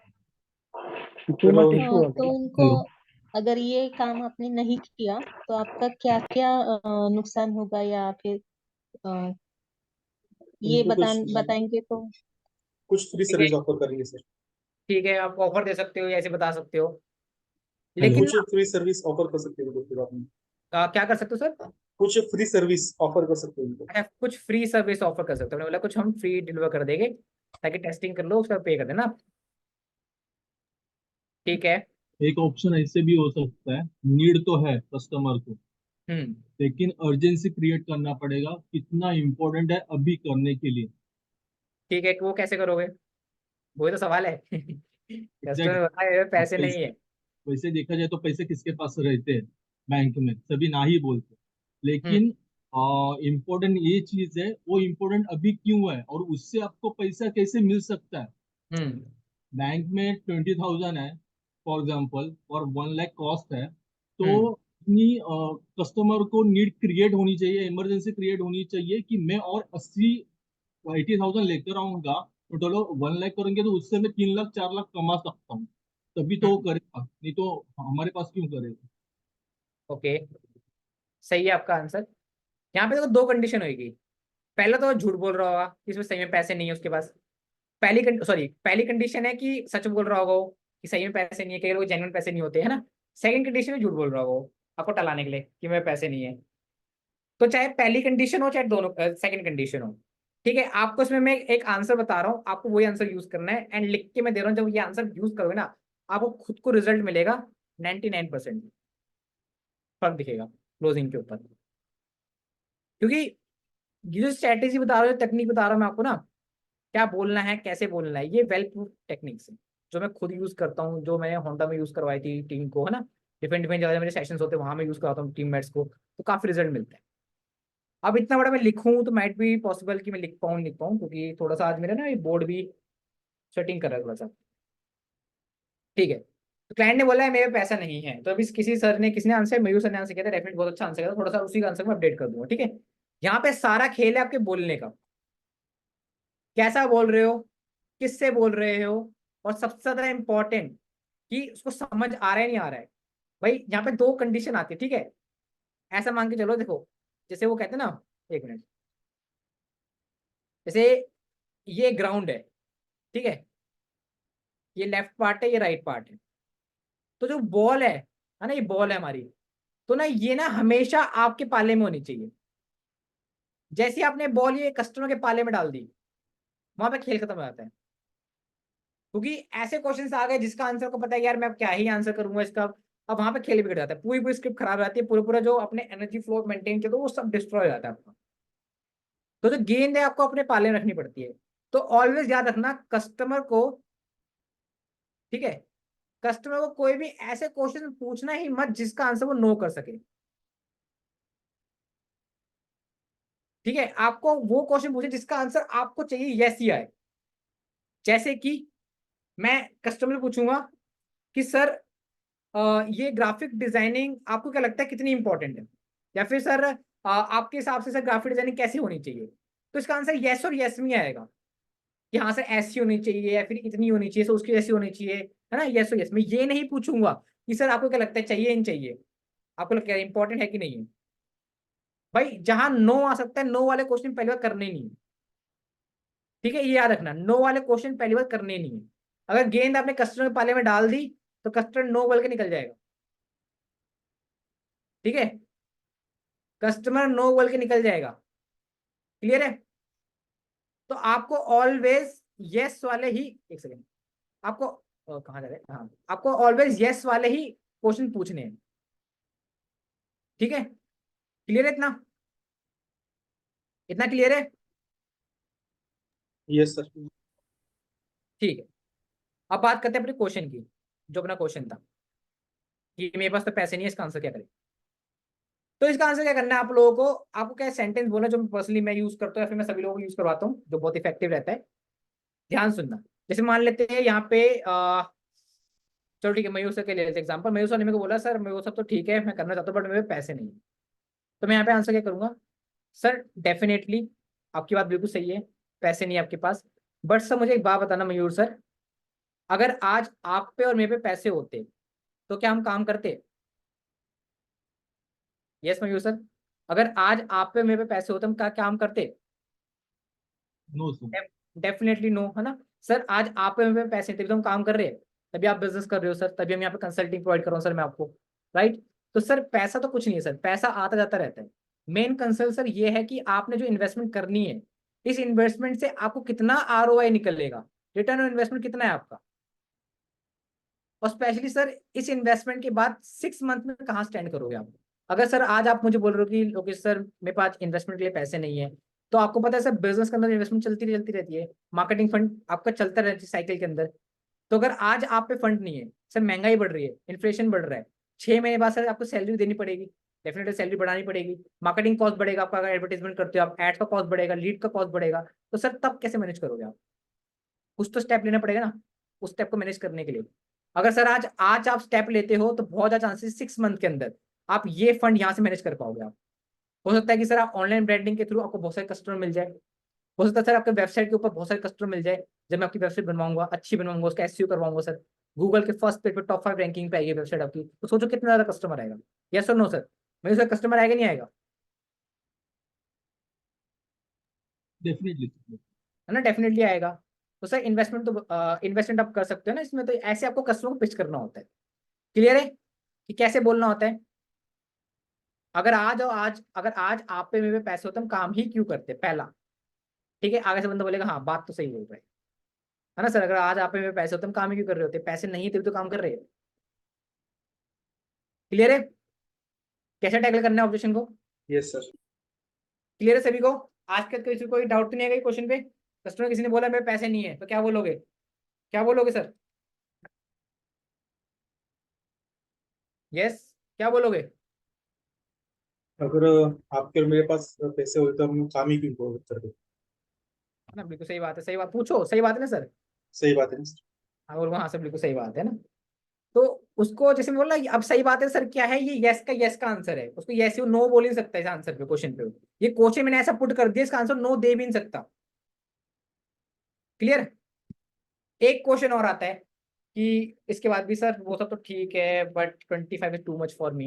I: पेमेंट इशू आ
J: तो
I: गया।
J: उनको अगर ये काम आपने नहीं किया तो आपका क्या क्या नुकसान होगा, या फिर अ, ये
B: उनको कुछ
J: बताएंगे तो।
B: कुछ फ्री
C: ठीक है,
B: सर्विस ऑफर करेंगे सर।
C: ठीक है आप ऑफर दे सकते हो या ऐसे बता सकते हो, लेकिन
B: कुछ फ्री सर्विस ऑफर कर सकते हो उनको फिर आप
C: क्या कर सकते हो सर?
B: कुछ फ्री सर्विस ऑफर कर सकते हो उनको।
C: अच्छा कुछ फ्री सर्विस ऑफर कर सकते हो, बोला कुछ हम फ्री डिलीवर कर देंगे ताकि टेस्टिंग कर लो, उसका पे कर देना आप। ठीक है।
K: एक ऑप्शन ऐसे भी हो सकता है, नीड तो है कस्टमर को,
C: हम्म,
K: लेकिन अर्जेंसी क्रिएट करना पड़ेगा, कितना इम्पोर्टेंट है अभी करने के लिए।
C: ठीक है वो कैसे करोगे, वही तो सवाल है कस्टमर
K: एग्जैक्ट।
C: बताए
K: अब
C: पैसे नहीं
K: पैसे,
C: है।
K: वैसे देखा जाए तो पैसे किसके पास रहते हैं, बैंक में, सभी ना ही बोलते,
C: हम्म
K: लेकिन इम्पोर्टेंट ये चीज है, वो इम्पोर्टेंट अभी क्यों है और उससे आपको पैसा कैसे मिल सकता है।
C: हम्म
K: बैंक में 20,000 है फॉर एग्जाम्पल और 1 लाख कॉस्ट है, तो
C: हम्म
K: इतनी कस्टमर को नीड क्रिएट होनी चाहिए, इमरजेंसी क्रिएट होनी चाहिए कि मैं और 80 80,000 लेकर आऊंगा तो चलो 1 लाख करेंगे तो उससे मैं 3 लाख 4 लाख कमा सकता हूँ, तभी तो वो करेगा, नहीं तो हमारे पास क्यों करेगा।
C: ओके, सही है आपका आंसर। यहाँ पे देखो दो कंडीशन होगी। पहला तो झूठ बोल रहा होगा कि इसमें सही में पैसे नहीं है उसके पास। पहली कंडीशन है कि सच बोल रहा होगा वो, कि सही में पैसे नहीं है, कई लोग जेन्युइन पैसे नहीं होते है ना। सेकंड कंडीशन में झूठ बोल रहा होगा वो, आपको टलाने के लिए कि मेरे पैसे नहीं है। तो चाहे पहली कंडीशन हो चाहे दोनों सेकंड कंडीशन हो, ठीक है, आपको इसमें मैं एक आंसर बता रहा हूँ, आपको वही आंसर यूज करना है, एंड लिख के मैं दे रहा हूँ, जब ये आंसर यूज करोगे ना आपको खुद को रिजल्ट मिलेगा 99% फर्क दिखेगा क्लोजिंग के ऊपर। क्योंकि ये जो स्ट्रेटेजी बता रहा हूँ, तकनीक बता रहा हूँ मैं आपको ना, क्या बोलना है कैसे बोलना है, ये वेल प्रूफ टेक्निक्स है जो मैं खुद यूज करता हूँ, जो मैंने होंडा में यूज करवाई थी टीम को, है ना। डिफरेंट डिफरेंट जगह मेरे सेशंस होते हैं वहां मैं यूज करवाता हूँ टीममेट्स को, तो काफी रिजल्ट मिलता है। अब इतना बड़ा मैं लिखूं तो माइट भी पॉसिबल कि मैं लिख पाऊँ क्योंकि थोड़ा सा आज मेरा ना ये बोर्ड भी सेटिंग कर रहा है थोड़ा सा, ठीक है। तो क्लाइंट ने बोला है मेरे पैसा नहीं है, तो अभी किसी ने आंसर, मयूर सर ने आंसर किया था, डेफिनेट बहुत अच्छा आंसर किया था, थोड़ा सा उसी का आंसर मैं अपडेट कर दूंगा, ठीक है। यहाँ पे सारा खेल है आपके बोलने का, कैसा बोल रहे हो, किससे बोल रहे हो, और सबसे ज्यादा इंपॉर्टेंट कि उसको समझ आ रहा है नहीं आ रहा है। भाई यहाँ पे दो कंडीशन आती है, ठीक है। ऐसा मान के चलो, देखो जैसे वो कहते हैं ना, एक मिनट, जैसे ये ग्राउंड है, ठीक है, ये लेफ्ट पार्ट है, ये राइट पार्ट है, तो जो बॉल है ना, ये बॉल है हमारी, तो ना ये ना हमेशा आपके पाले में होनी चाहिए। जैसे आपने बॉल ये कस्टमर के पाले में डाल दी, वहां पे खेल खत्म हो जाता है। क्योंकि ऐसे क्वेश्चंस आ गए जिसका आंसर को पता है यार मैं क्या ही आंसर करूंगा इसका, अब वहां पे खेल बिगड़ जाता है, पूरी पूरी स्क्रिप्ट खराब हो जाती है, पूरा पूरा जो अपने एनर्जी फ्लो मेंटेन किया तो वो सब डिस्ट्रॉय हो जाता है आपका। तो जो गेंद है आपको अपने पाले में रखनी पड़ती है। तो ऑलवेज याद रखना कस्टमर को, ठीक है, कस्टमर को कोई भी ऐसे क्वेश्चन पूछना ही मत जिसका आंसर वो नो कर सके, ठीक है। आपको वो क्वेश्चन पूछे जिसका आंसर आपको चाहिए यस ही आए। जैसे कि मैं कस्टमर से पूछूंगा कि सर ये ग्राफिक डिजाइनिंग आपको क्या लगता है कितनी इंपॉर्टेंट है, या फिर सर आपके हिसाब से सर ग्राफिक डिजाइनिंग कैसी होनी चाहिए, तो इसका आंसर यस और यस में आएगा कि हाँ सर ऐसी होनी चाहिए या फिर इतनी होनी चाहिए, सर उसकी जैसी होनी चाहिए, है ना, यस और यस। मैं ये नहीं पूछूंगा कि सर आपको क्या लगता है चाहिए नहीं चाहिए, आपको लगता है इंपॉर्टेंट है कि नहीं है। भाई जहां नो आ सकता है, नो वाले क्वेश्चन पहली बार करने नहीं है, ठीक है, ये याद रखना, नो वाले क्वेश्चन पहली बार करने नहीं है। अगर गेंद आपने कस्टमर के पाले में डाल दी तो कस्टमर नो बोल के निकल जाएगा, ठीक है, कस्टमर नो बोल के निकल जाएगा, क्लियर है। तो आपको ऑलवेज यस वाले ही, एक सेकेंड, आपको कहाँ जा रहे हैं, हाँ, आपको ऑलवेज यस वाले ही क्वेश्चन पूछने हैं, ठीक है। क्लियर है इतना, इतना क्लियर है,
B: यस सर।
C: ठीक है। अब बात करते हैं अपने क्वेश्चन की, जो अपना क्वेश्चन था कि मेरे पास तो पैसे नहीं है, इसका आंसर क्या करें। तो इसका आंसर क्या करना है आप लोगों को, आपको क्या सेंटेंस बोलना जो पर्सनली मैं यूज करता हूँ या फिर मैं सभी लोगों को यूज करवाता हूँ, जो बहुत इफेक्टिव रहता है। ध्यान सुनना, जैसे मान लेते हैं यहाँ पे चलो ठीक है, मयूर सर के ले लेते एग्जाम्पल। मयूर सर ने मेरे को बोला सर मयूर सब तो ठीक है मैं करना चाहता हूँ बट मेरे पैसे नहीं है, तो मैं यहाँ पे आंसर क्या करूंगा, सर डेफिनेटली आपकी बात बिल्कुल सही है, पैसे नहीं है आपके पास, बट सर मुझे एक बात बताना मयूर सर, अगर आज आप पे और मेरे पे पैसे होते तो क्या हम काम करते। यस मयूर सर, अगर आज आप पे मेरे पे पैसे होते हम क्या काम करते।
K: No sir.
C: डेफिनेटली नो, है ना। सर आज आप पे मेरे पे पैसे तभी तो हम काम कर रहे हैं, तभी आप बिजनेस कर रहे हो सर, तभी हम यहाँ पे कंसल्टिंग प्रोवाइड कर रहा हूँ सर मैं आपको, राइट। तो सर पैसा तो कुछ नहीं है सर, पैसा आता जाता रहता है। मेन कंसर्न सर ये है कि आपने जो इन्वेस्टमेंट करनी है, इस इन्वेस्टमेंट से आपको कितना ROI निकलेगा, रिटर्न ऑन इन्वेस्टमेंट कितना है आपका, और स्पेशली सर इस इन्वेस्टमेंट के बाद 6 मंथ में कहाँ स्टैंड करोगे आप। अगर सर आज आप मुझे बोल रहे हो कि लोकेश सर मेरे पास इन्वेस्टमेंट के लिए पैसे नहीं है, तो आपको पता है सर बिजनेस के अंदर इन्वेस्टमेंट चलती रहती है, मार्केटिंग फंड आपका चलता रहता है साइकिल के अंदर। तो अगर आज आप पे फंड नहीं है सर, महंगाई बढ़ रही है, इन्फ्लेशन बढ़ रहा है, 6 महीने बाद सर आपको सैलरी देनी पड़ेगी, डेफिनेटली सैलरी बढ़ानी पड़ेगी, मार्केटिंग कॉस्ट बढ़ेगा आपका, अगर एडवर्टाइजमेंट करते हो आप एड का कॉस्ट बढ़ेगा, लीड का कॉस्ट बढ़ेगा, तो सर तब कैसे मैनेज करोगे आप। कुछ तो स्टेप लेना पड़ेगा ना उस स्टेप को मैनेज करने के लिए। अगर सर आज आप स्टेप लेते हो तो बहुत ज्यादा चांसेस 6 मंथ के अंदर आप ये फंड यहाँ से मैनेज कर पाओगे आप। हो सकता है कि सर आप ऑनलाइन ब्रांडिंग के थ्रू आपको बहुत सारे कस्टमर मिल जाए, हो सकता है सर आपके वेबसाइट के ऊपर बहुत सारे कस्टमर मिल जाए, जब मैं आपकी वेबसाइट बनवाऊंगा, अच्छी बनवाऊंगा, उसका एसईओ करवाऊंगा सर, गूगल के फर्स्ट पेज पे टॉप 5 रैंकिंग पे आएगी वेबसाइट आपकी, तो सोचो कितना ज्यादा कस्टमर आएगा। यस और नो सर, मेरे सर कस्टमर आएगा नहीं आएगा?
K: डेफिनेटली।
C: है ना, डेफिनेटली आएगा। तो सर इन्वेस्टमेंट तो इन्वेस्टमेंट आप कर सकते हो ना इसमें, तो ऐसे आपको कस्टमर को पिच करना होता है। क्लियर है कि कैसे बोलना होता है? अगर आज आप पे मेरे पे पैसे होते हम काम ही क्यों करते, पहला। ठीक है, आगे से बंदा बोलेगा हाँ बात तो सही बोल रहा है ना सर, अगर आज आप पे मेरे पैसे होते हम काम ही क्यों कर रहे होते, पैसे नहीं थे तो काम कर रहे हैं। क्लियर है कैसे टैकल करना है ऑब्जेक्शन को?
B: Yes sir.
C: क्लियर है सभी को? आज का किसी को कोई डाउट तो नहीं है क्वेश्चन पे? कस्टमर किसी ने बोला मेरे पैसे नहीं है तो क्या बोलोगे, क्या बोलोगे सर? यस, क्या बोलोगे?
B: अगर आपके और मेरे पास पैसे होते तो हम काम ही क्यों करते।
C: है ना, बिल्कुल सही बात है, सही बात पूछो, सही बात है ना सर?
B: सही बात है ना सर।
C: हाँ बोलो, हाँ सर बिल्कुल सही बात है ना। तो उसको जैसे बोला अब सही बात है सर, क्या है ये यस का आंसर है, उसको यस नो बोल ही नहीं सकता इस आंसर पे, क्वेश्चन पे। ये क्वेश्चन मैंने ऐसा पुट कर दिया, इसका आंसर नो दे भी नहीं सकता। क्लियर? एक क्वेश्चन और आता है कि इसके बाद भी सर वो सब तो ठीक है but 25 is too much for me,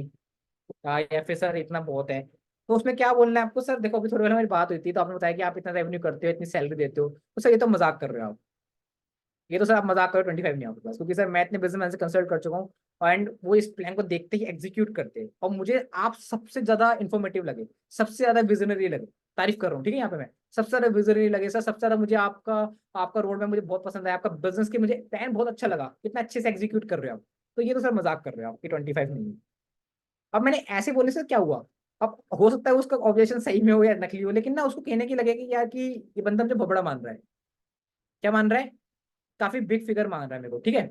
C: या फिर सर इतना बहुत है, तो उसमें क्या बोलना है आपको? सर देखो अभी थोड़ी पहले हमारी बात हुई थी तो आपने बताया कि आप इतना रेवेन्यू करते हो, इतनी सैलरी देते हो, तो सर ये तो मजाक कर रहे हो आप, ये तो सर आप मजाक करो, 25 नहीं आपके पास, क्योंकि सर मैं इतने बिजनेसमैन से कंसल्ट कर चुका हूँ एंड वो इस प्लान को देखते ही एग्जीक्यूट करते हैं, और मुझे आप सबसे ज्यादा इन्फॉर्मेटिव लगे, सबसे ज्यादा विजनरी लगे, तारीफ कर रहा हूँ ठीक है यहाँ पे मैं, सबसे ज्यादा विजनरी लगे सर, सबसे ज्यादा मुझे आपका आपका रोड मैप मुझे बहुत पसंद है, आपका बिजनेस के मुझे प्लान बहुत अच्छा लगा, कितना अच्छे से एग्जीक्यूट कर रहे हो आप, तो ये तो सर मजाक कर रहे हो आपकी 25 नहीं है। अब मैंने ऐसे बोलने से क्या हुआ? अब हो सकता है उसका ऑब्जेक्शन सही में हो या नकली हो, लेकिन ना उसको कहने की लगेगी यार कि ये बंदा मुझे भबड़ा मान रहा है, क्या मान रहा है, काफी बिग फिगर मान रहा है मेरे को, ठीक है।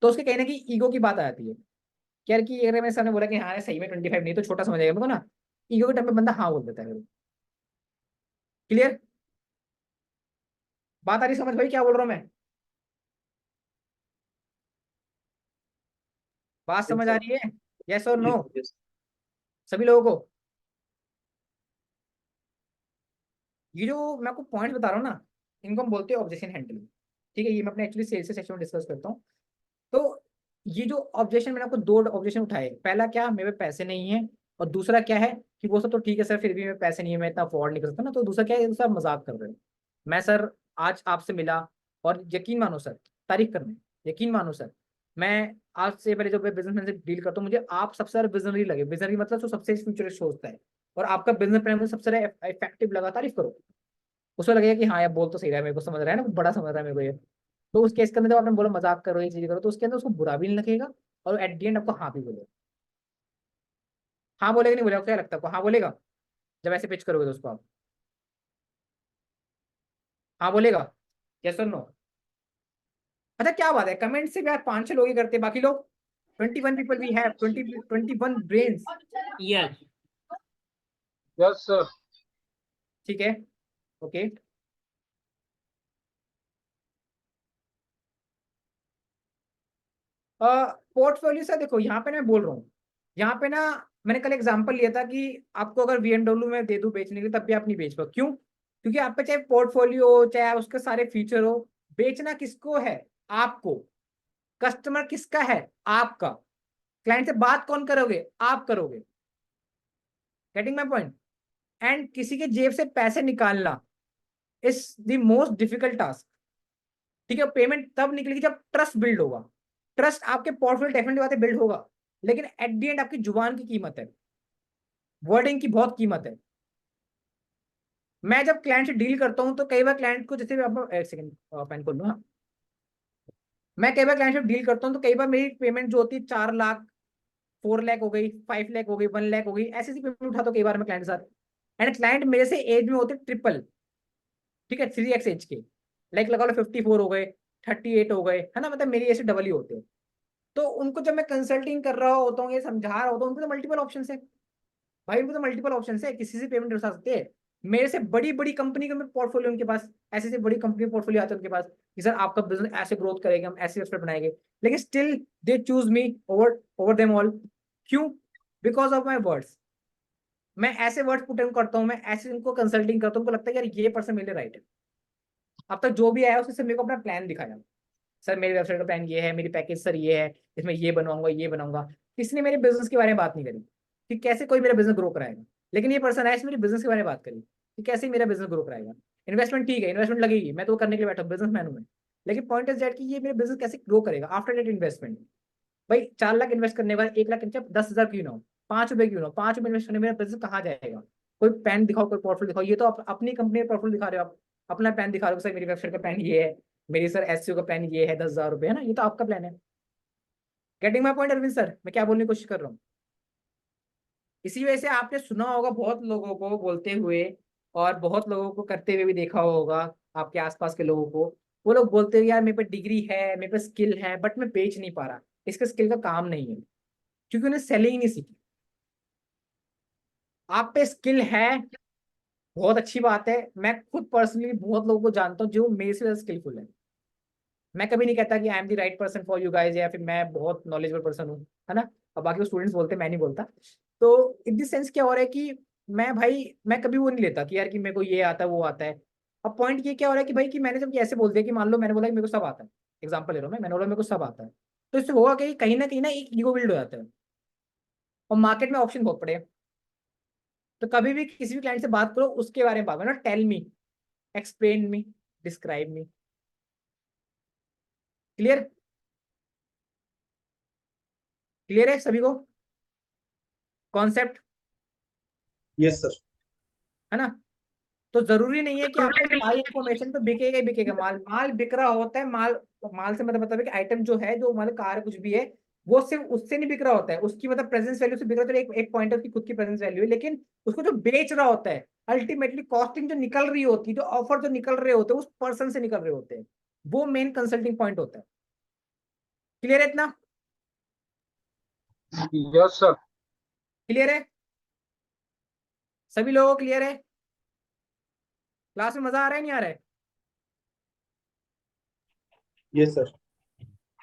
C: तो उसके कहने की ईगो की बात आ जाती है कि यार कि अगर मेरे सामने बोला कि हाँ सही में 25 नहीं तो छोटा समझ जाएगा मेरे को ना, ईगो के टाइम पे बंदा हाँ बोल देता है। क्लियर? बात आ रही समझ भाई क्या बोल रहा हूँ मैं? बात समझ आ रही है? यस और नो सभी लोगों को? ये जो मैं आपको पॉइंट बता रहा हूँ ना, इनको हम बोलते हैं ऑब्जेक्शन हैंडलिंग। ठीक है, ये मैं अपने एक्चुअली सेल्स के सेक्शन में डिस्कस करता हूँ। तो ये जो ऑब्जेक्शन मैंने आपको दो ऑब्जेक्शन उठाए, पहला क्या मेरे पैसे नहीं है, और दूसरा क्या है कि वो सब तो ठीक है सर फिर भी मेरे पैसे नहीं है, मैं इतना अफोर्ड नहीं कर सकता ना, तो दूसरा क्या है सर मजाक कर रहे हो। मैं सर आज आपसे मिला और यकीन मानो सर, तारीफ करने, यकीन मानो सर, मैं आज से पहले जो बिजनेसमैन से डील करता हूँ मुझे आप सबसे ज्यादा विजनरी लगे, विजनरी मतलब जो सबसे फ्यूचरिस्ट सोचता है, और आपका बिजनेस प्लान मुझे सबसे ज्यादा इफेक्टिव लगा, तारीफ करो। उसको लगेगा कि हाँ यार बोल तो सही रहा है, मेरे को समझ रहा है ना, बड़ा समझ रहा है मेरे को ये। तो उस केस के अंदर जब आपने बोला मजाक करो ये चीज करो, तो उसके अंदर उसको बुरा भी नहीं लगेगा और एट दी एंड आपको हाँ भी बोलेगा। हाँ बोलेगा नहीं बोलेगा, क्या लगता है आपको हाँ बोलेगा जब ऐसे पिच करोगे तो उसको आप? हाँ बोलेगा? यस और नो? अच्छा क्या बात है, कमेंट से भी यार 5-6 लोग ही करते हैं, बाकी लोग 21 people we have, 21 brains.
E: Yes.
F: Yes sir.
C: ठीक है, ओके। पोर्टफोलियो से देखो यहाँ पे मैं बोल रहा हूँ, यहाँ पे ना मैंने कल एग्जांपल लिया था कि आपको अगर BMW में दे दूं बेचने के लिए तब भी आप नहीं बेच पाओ, क्यों? क्योंकि आप पे चाहे पोर्टफोलियो हो चाहे उसके सारे फीचर हो, बेचना किसको है? आपको। कस्टमर किसका है? आपका। क्लाइंट से बात कौन करोगे? आप करोगे। Getting my point? एंड किसी के जेब से पैसे निकालना is the most difficult task. ठीक है, पेमेंट तब निकलेगी जब ट्रस्ट बिल्ड होगा, ट्रस्ट आपके पोर्टफोलियो डेफिनेटली बातें बिल्ड होगा, लेकिन एट द एंड आपकी जुबान की कीमत है, वर्डिंग की बहुत कीमत है। मैं जब क्लाइंट से डील करता हूं तो कई बार क्लाइंट को, जैसे आप एक सेकंड पेन खोल लो, हाँ। मैं कई बार क्लाइंट से डील करता हूं तो कई बार मेरी पेमेंट जो होती है 4 लाख 4 लाख हो गई, 5 लाख हो गई, 1 लाख हो गई, ऐसी पेमेंट उठाता हूं कई बार मैं क्लाइंट के साथ, एंड क्लाइंट मेरे से एज में होते ट्रिपल, ठीक है 3x एज के, लाइक लगा लो 54 हो गए, 38 हो गए, है ना, मतलब मेरी ऐसे डबल ही होते हैं। तो उनको जब मैं कंसल्टिंग कर रहा होता हूँ, ये समझा रहा होता हूँ, उनको तो मल्टीपल ऑप्शन है भाई, उनको तो मल्टीपल ऑप्शन है, किसी से पेमेंट उठा सकते हैं। मेरे से बड़ी बड़ी कंपनी का पोर्टफोलियो उनके पास, ऐसे से बड़ी कंपनी पोर्टफोलियो आता है उनके पास कि सर आपका बिजनेस ऐसे ग्रोथ करेगा, हम ऐसे वेबसाइट बनाएंगे, लेकिन still they choose me over over them all. क्यों? Because of my words. मैं ऐसे वर्ड्स पुट इन करता हूँ, मैं ऐसे उनको कंसल्टिंग करता हूँ, उनको लगता है यार ये पर्सन मेरे राइट है। अब तक जो भी आया उसने सिर्फ मेरे को अपना प्लान दिखाया, सर मेरी वेबसाइट का प्लान ये है, मेरी पैकेज सर ये है, इसमें ये बनवाऊंगा ये बनाऊंगा। किसी ने मेरे बिजनेस के बारे में बात नहीं करी कि कैसे कोई मेरा बिजनेस ग्रो कराएगा। लेकिन ये पर्सन है, इसने मेरे बिजनेस के बारे में बात करी कि कैसे मेरा बिजनेस ग्रो कराएगा। इन्वेस्टमेंट ठीक है, इन्वेस्टमेंट लगेगी, मैं तो वो करने के लिए बैठा, बिजनेसमैन हूं मैं। लेकिन पॉइंट इज दैट कि ये मेरे बिजनेस कैसे ग्रो करेगा आफ्टर दैट इन्वेस्टमेंट। भाई 4 लाख इन्वेस्ट करने के बाद 1 लाख 10,000 क्यों ना हो, 5 रुपए क्यों ना हो, 5 रुपए इन्वेस्ट करने में मेरा बिजनेस कहाँ जाएगा। कोई पैन दिखाओ, कोई पोर्टफोलियो दिखाओ। ये तो अपनी कंपनी का पोर्टफोलियो दिखा रहे हो आप, अपना प्लान दिखा रहे हो सर मेरी वेबसाइट का प्लान ये है, मेरी सर एसईओ का प्लान ये है 10,000 रुपए, है ना, ये तो आपका प्लान है। Getting my point Arvind sir, मैं क्या बोलने की कोशिश कर रहा हूँ। इसी वजह से आपने सुना होगा बहुत लोगों को बोलते हुए, और बहुत लोगों को करते हुए भी देखा होगा, आपके आसपास के लोगों को। वो लोग बोलते हैं यार मेरे पे डिग्री है, मेरे पे स्किल है, बट मैं बेच नहीं पा रहा। इसका स्किल का काम नहीं है, क्योंकि उन्हें सेलिंग नहीं सीखी। आप पे स्किल है, बहुत अच्छी बात है। मैं खुद पर्सनली बहुत लोगों को जानता हूँ जो मेरे से ज्यादा स्किलफुल है। मैं कभी नहीं कहता कि I am the right person for you guys, या फिर मैं बहुत नॉलेजेबल पर्सन हूँ, है ना। अब बाकी स्टूडेंट्स बोलते हैं, मैं नहीं बोलता। तो इन दिस सेंस क्या हो रहा है कि मैं भाई, मैं कभी वो नहीं लेता कि यार कि मेरे को ये आता है वो आता है। अब पॉइंट ये क्या हो रहा है कि भाई कि मैंने जब ऐसे बोल दिया कि मान लो मैंने बोला कि मेरे को सब आता है, एग्जाम्पल ले रहा हूँ मैंने बोला मेरे को सब आता है, तो इससे होगा कि कहीं ना एक ईगो बिल्ड हो जाता है, और मार्केट में ऑप्शन बहुत पड़े हैं। तो कभी भी किसी भी क्लाइंट से बात करो उसके बारे में बात करो, tell me, explain me, describe me. Clear, clear है सभी को कॉन्सेप्ट,
B: यस सर।
C: है ना। तो जरूरी नहीं है कि आपको सारी इन्फॉर्मेशन तो बिकेगा ही बिकेगा। माल माल बिक रहा होता है, माल माल से मतलब है कि आइटम जो है, जो मतलब कार कुछ भी है, वो सिर्फ उससे नहीं बिक रहा होता है, उसकी मतलब प्रेजेंस वैल्यू से बिक रहा होता है। एक पॉइंट है उसकी खुद की प्रेजेंस वैल्यू है, लेकिन उसको जो बेच रहा होता है अल्टीमेटली कॉस्टिंग जो निकल रही होती है, जो ऑफर जो निकल रहे होते हैं उस पर्सन से निकल रहे होते हैं, वो मेन कंसल्टिंग पॉइंट होता है। क्लियर है इतना,
F: यस सर।
C: क्लियर है सभी लोगों को, क्लियर है। क्लास में मजा आ रहा है नहीं आ रहा है।
B: Yes sir.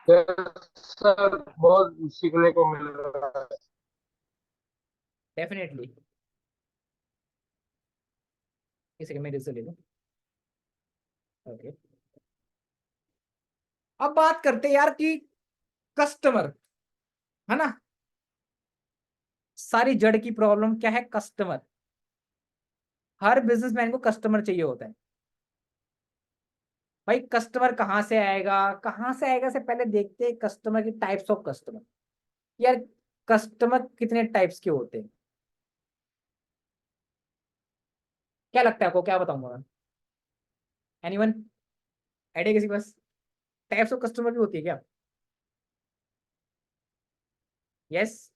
F: यस सर, बहुत सीखने को मिल रहा है।
C: डेफिनेटली, इस सेकंड में रिजल्ट ले लो। ओके, अब बात करते हैं यार कि कस्टमर, है ना, सारी जड़ की प्रॉब्लम क्या है, कस्टमर। हर बिजनेसमैन को कस्टमर चाहिए होता है। भाई कस्टमर कहाँ से आएगा, कहाँ से आएगा से पहले देखते हैं कस्टमर की टाइप्स ऑफ कस्टमर। यार कस्टमर कितने टाइप्स के होते हैं, क्या लगता है आपको, क्या बताऊंगा मैं, एनीवन आइडिया किसी के पास। टाइप्स ऑफ कस्टमर भी होती है क्या। यस,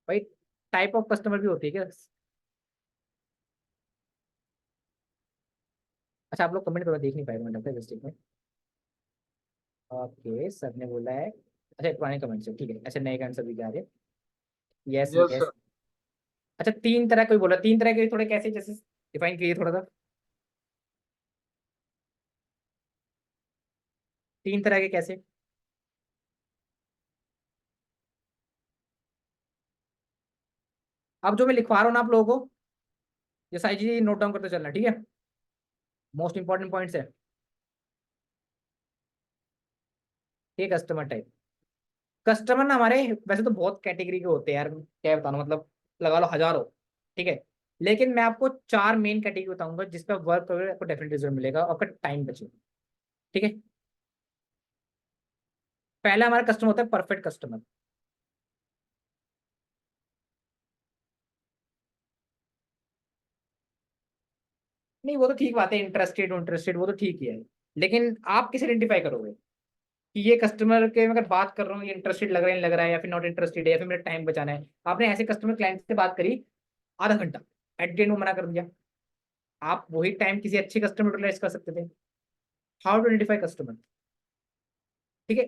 C: भाई टाइप ऑफ कस्टमर भी होती है क्या। अच्छा आप लोग कमेंट करो, देख नहीं पाएगा मैं, लगता है मिस्टेक में। ओके सर ने बोला है, अच्छा पुराने कमेंट से ठीक है, अच्छा नए कमेंट सभी आ रहे हैं। Yes
F: yes
C: yes.
F: सर।
C: अच्छा 3 तरह कोई बोला, 3 तरह के थोड़े कैसे, जैसे डिफाइन करिए थोड़ा सा। 3 तरह के कैसे। अब जो मैं लिखवा रहा हूँ ना आप लोगों को, ये सारी चीजें नोट डाउन करते चलना, ठीक है। मोस्ट इंपॉर्टेंट पॉइंट्स है। ठीक है, कस्टमर टाइप। कस्टमर ना हमारे वैसे तो बहुत कैटेगरी के होते हैं यार, क्या बताना मतलब, लगा लो हजारों, ठीक है। लेकिन मैं आपको 4 मेन कैटेगरी बताऊंगा जिस पर वर्क करोगे आपको डेफिनेट रिजल्ट मिलेगा, आपका टाइम बचेगा, ठीक है। पहला हमारा कस्टमर होता है परफेक्ट कस्टमर। नहीं वो तो ठीक बात है, इंटरेस्टेड इंटरेस्टेड वो तो ठीक ही है। लेकिन आप किसे आइडेंटिफाई करोगे कि ये कस्टमर के, मैं अगर बात कर रहा हूँ ये इंटरेस्टेड लग रहा है नहीं लग रहा है, या फिर नॉट इंटरेस्टेड है, या फिर मेरा टाइम बचाना है। आपने ऐसे कस्टमर क्लाइंट से बात करी आधा घंटा, एट द एंड वो मना कर दिया, आप वही टाइम किसी अच्छे कस्टमर यूटिलाइज कर सकते थे। हाउ टू आइडेंटिफाई कस्टमर, ठीक है।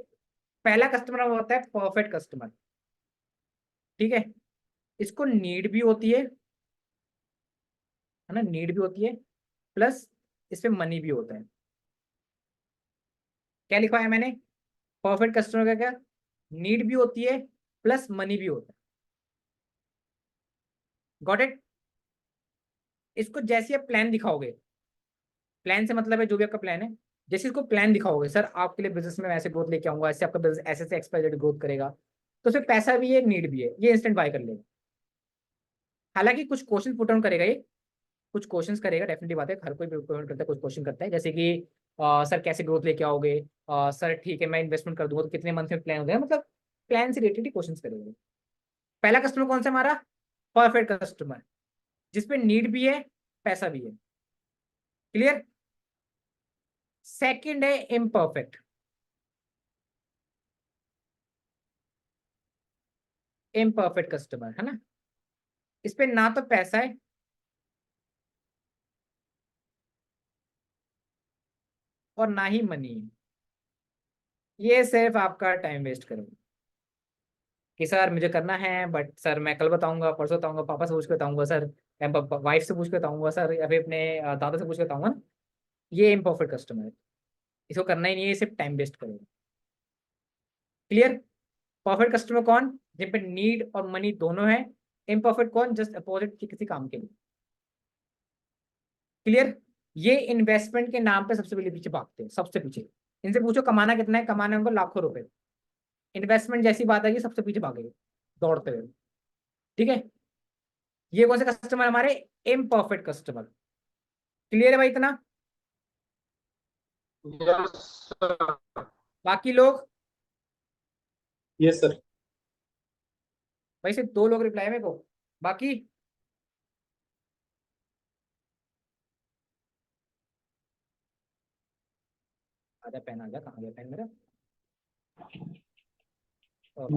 C: पहला कस्टमर होता है परफेक्ट कस्टमर, ठीक है। इसको नीड भी होती है ना, नीड भी होती है, प्लस इस पे मनी भी होता है। क्या लिखवाया मैंने, परफेक्ट कस्टमर का क्या, नीड भी होती है प्लस मनी भी होता है। Got it? इसको जैसे आप प्लान दिखाओगे, प्लान से मतलब है जो भी आपका प्लान है, जैसे इसको प्लान दिखाओगे, सर आपके लिए बिजनेस में ऐसे ग्रोथ लेके आऊंगा, ऐसे आपका बिजनेस ऐसे से एक्सपायर्ड ग्रोथ करेगा, तो उसमें पैसा भी है, नीड भी है, ये इंस्टेंट बाय कर लेगा। हालांकि कुछ क्वेश्चन पुट ऑन करेगा, ये कुछ क्वेश्चंस करेगा, डेफिनेटली बात है, हर कोई पेमेंट करता है, कुछ क्वेश्चन करता है, जैसे कि सर कैसे ग्रोथ लेके आओगे, सर ठीक है मैं इन्वेस्टमेंट कर दूंगा तो कितने मंथ में प्लान हो जाएगा, मतलब प्लान से रिलेटेड क्वेश्चन करेंगे। पहला कस्टमर कौन सा हमारा? परफेक्ट कस्टमर, जिसपे नीड भी है, पैसा भी है। क्लियर? सेकंड है इम्परफेक्ट। इम्परफेक्ट कस्टमर है ना, इस पे ना तो पैसा है और ना ही मनी है, ये सिर्फ आपका टाइम वेस्ट करेगा कि सर मुझे करना है, बट सर मैं कल बताऊंगा, परसों बताऊंगा, पापा से पूछ के बताऊंगा सर, या वाइफ से पूछ के बताऊंगा सर, या फिर अपने दादा से पूछ के बताऊंगा ना। ये इम्परफेक्ट कस्टमर है, इसको करना ही नहीं है, ये सिर्फ टाइम वेस्ट करेगा। क्लियर? परफेक्ट कस्टमर कौन? जिन पे नीड और मनी दोनों है। इम्परफेक्ट कौन? जस्ट अपोजिट किसी काम के लिए। क्लियर? ये इन्वेस्टमेंट के नाम पे सबसे पहले पीछे भागते हैं, सबसे पीछे। इनसे पूछो कमाना कितना है, कमाना है उनको लाखों रुपए, इन्वेस्टमेंट जैसी बात है कि सबसे पीछे भागेंगे दौड़ते हुए। ठीक है, ये कौन से कस्टमर हमारे? Imperfect customer. क्लियर है भाई इतना?
F: Yes sir.
C: बाकी लोग?
B: Yes sir.
C: भाई सिर्फ 2 लोग रिप्लाई मेरे को, बाकी आधा पेन आ गया, कहाँ गया पेन मेरा?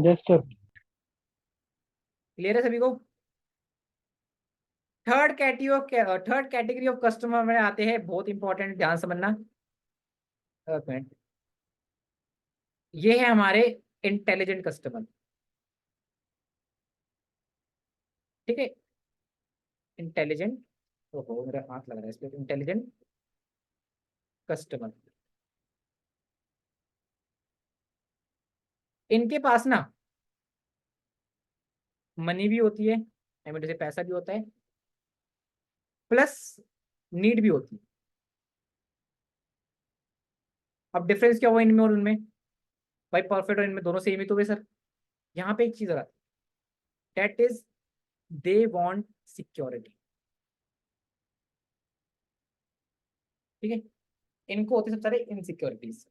I: Yes sir.
C: क्लियर है सभी को? थर्ड कैटेगरी ऑफ कस्टमर में आते हैं, बहुत इंपॉर्टेंट, ध्यान से समझना। एक मिनट, ये है हमारे इंटेलिजेंट कस्टमर। ठीक है, इंटेलिजेंट, ओहो मेरा हाथ लग रहा है इस पे, इंटेलिजेंट कस्टमर। इनके पास ना मनी भी होती है, जैसे पैसा भी होता है, प्लस नीड भी होती है। अब डिफरेंस क्या हुआ इनमें और उनमें? भाई परफेक्ट और इनमें दोनों सेम ही तो हुए सर। यहाँ पे एक चीज आती है, that is they want security. ठीक है, इनको होते सब सारे इनसिक्योरिटीज,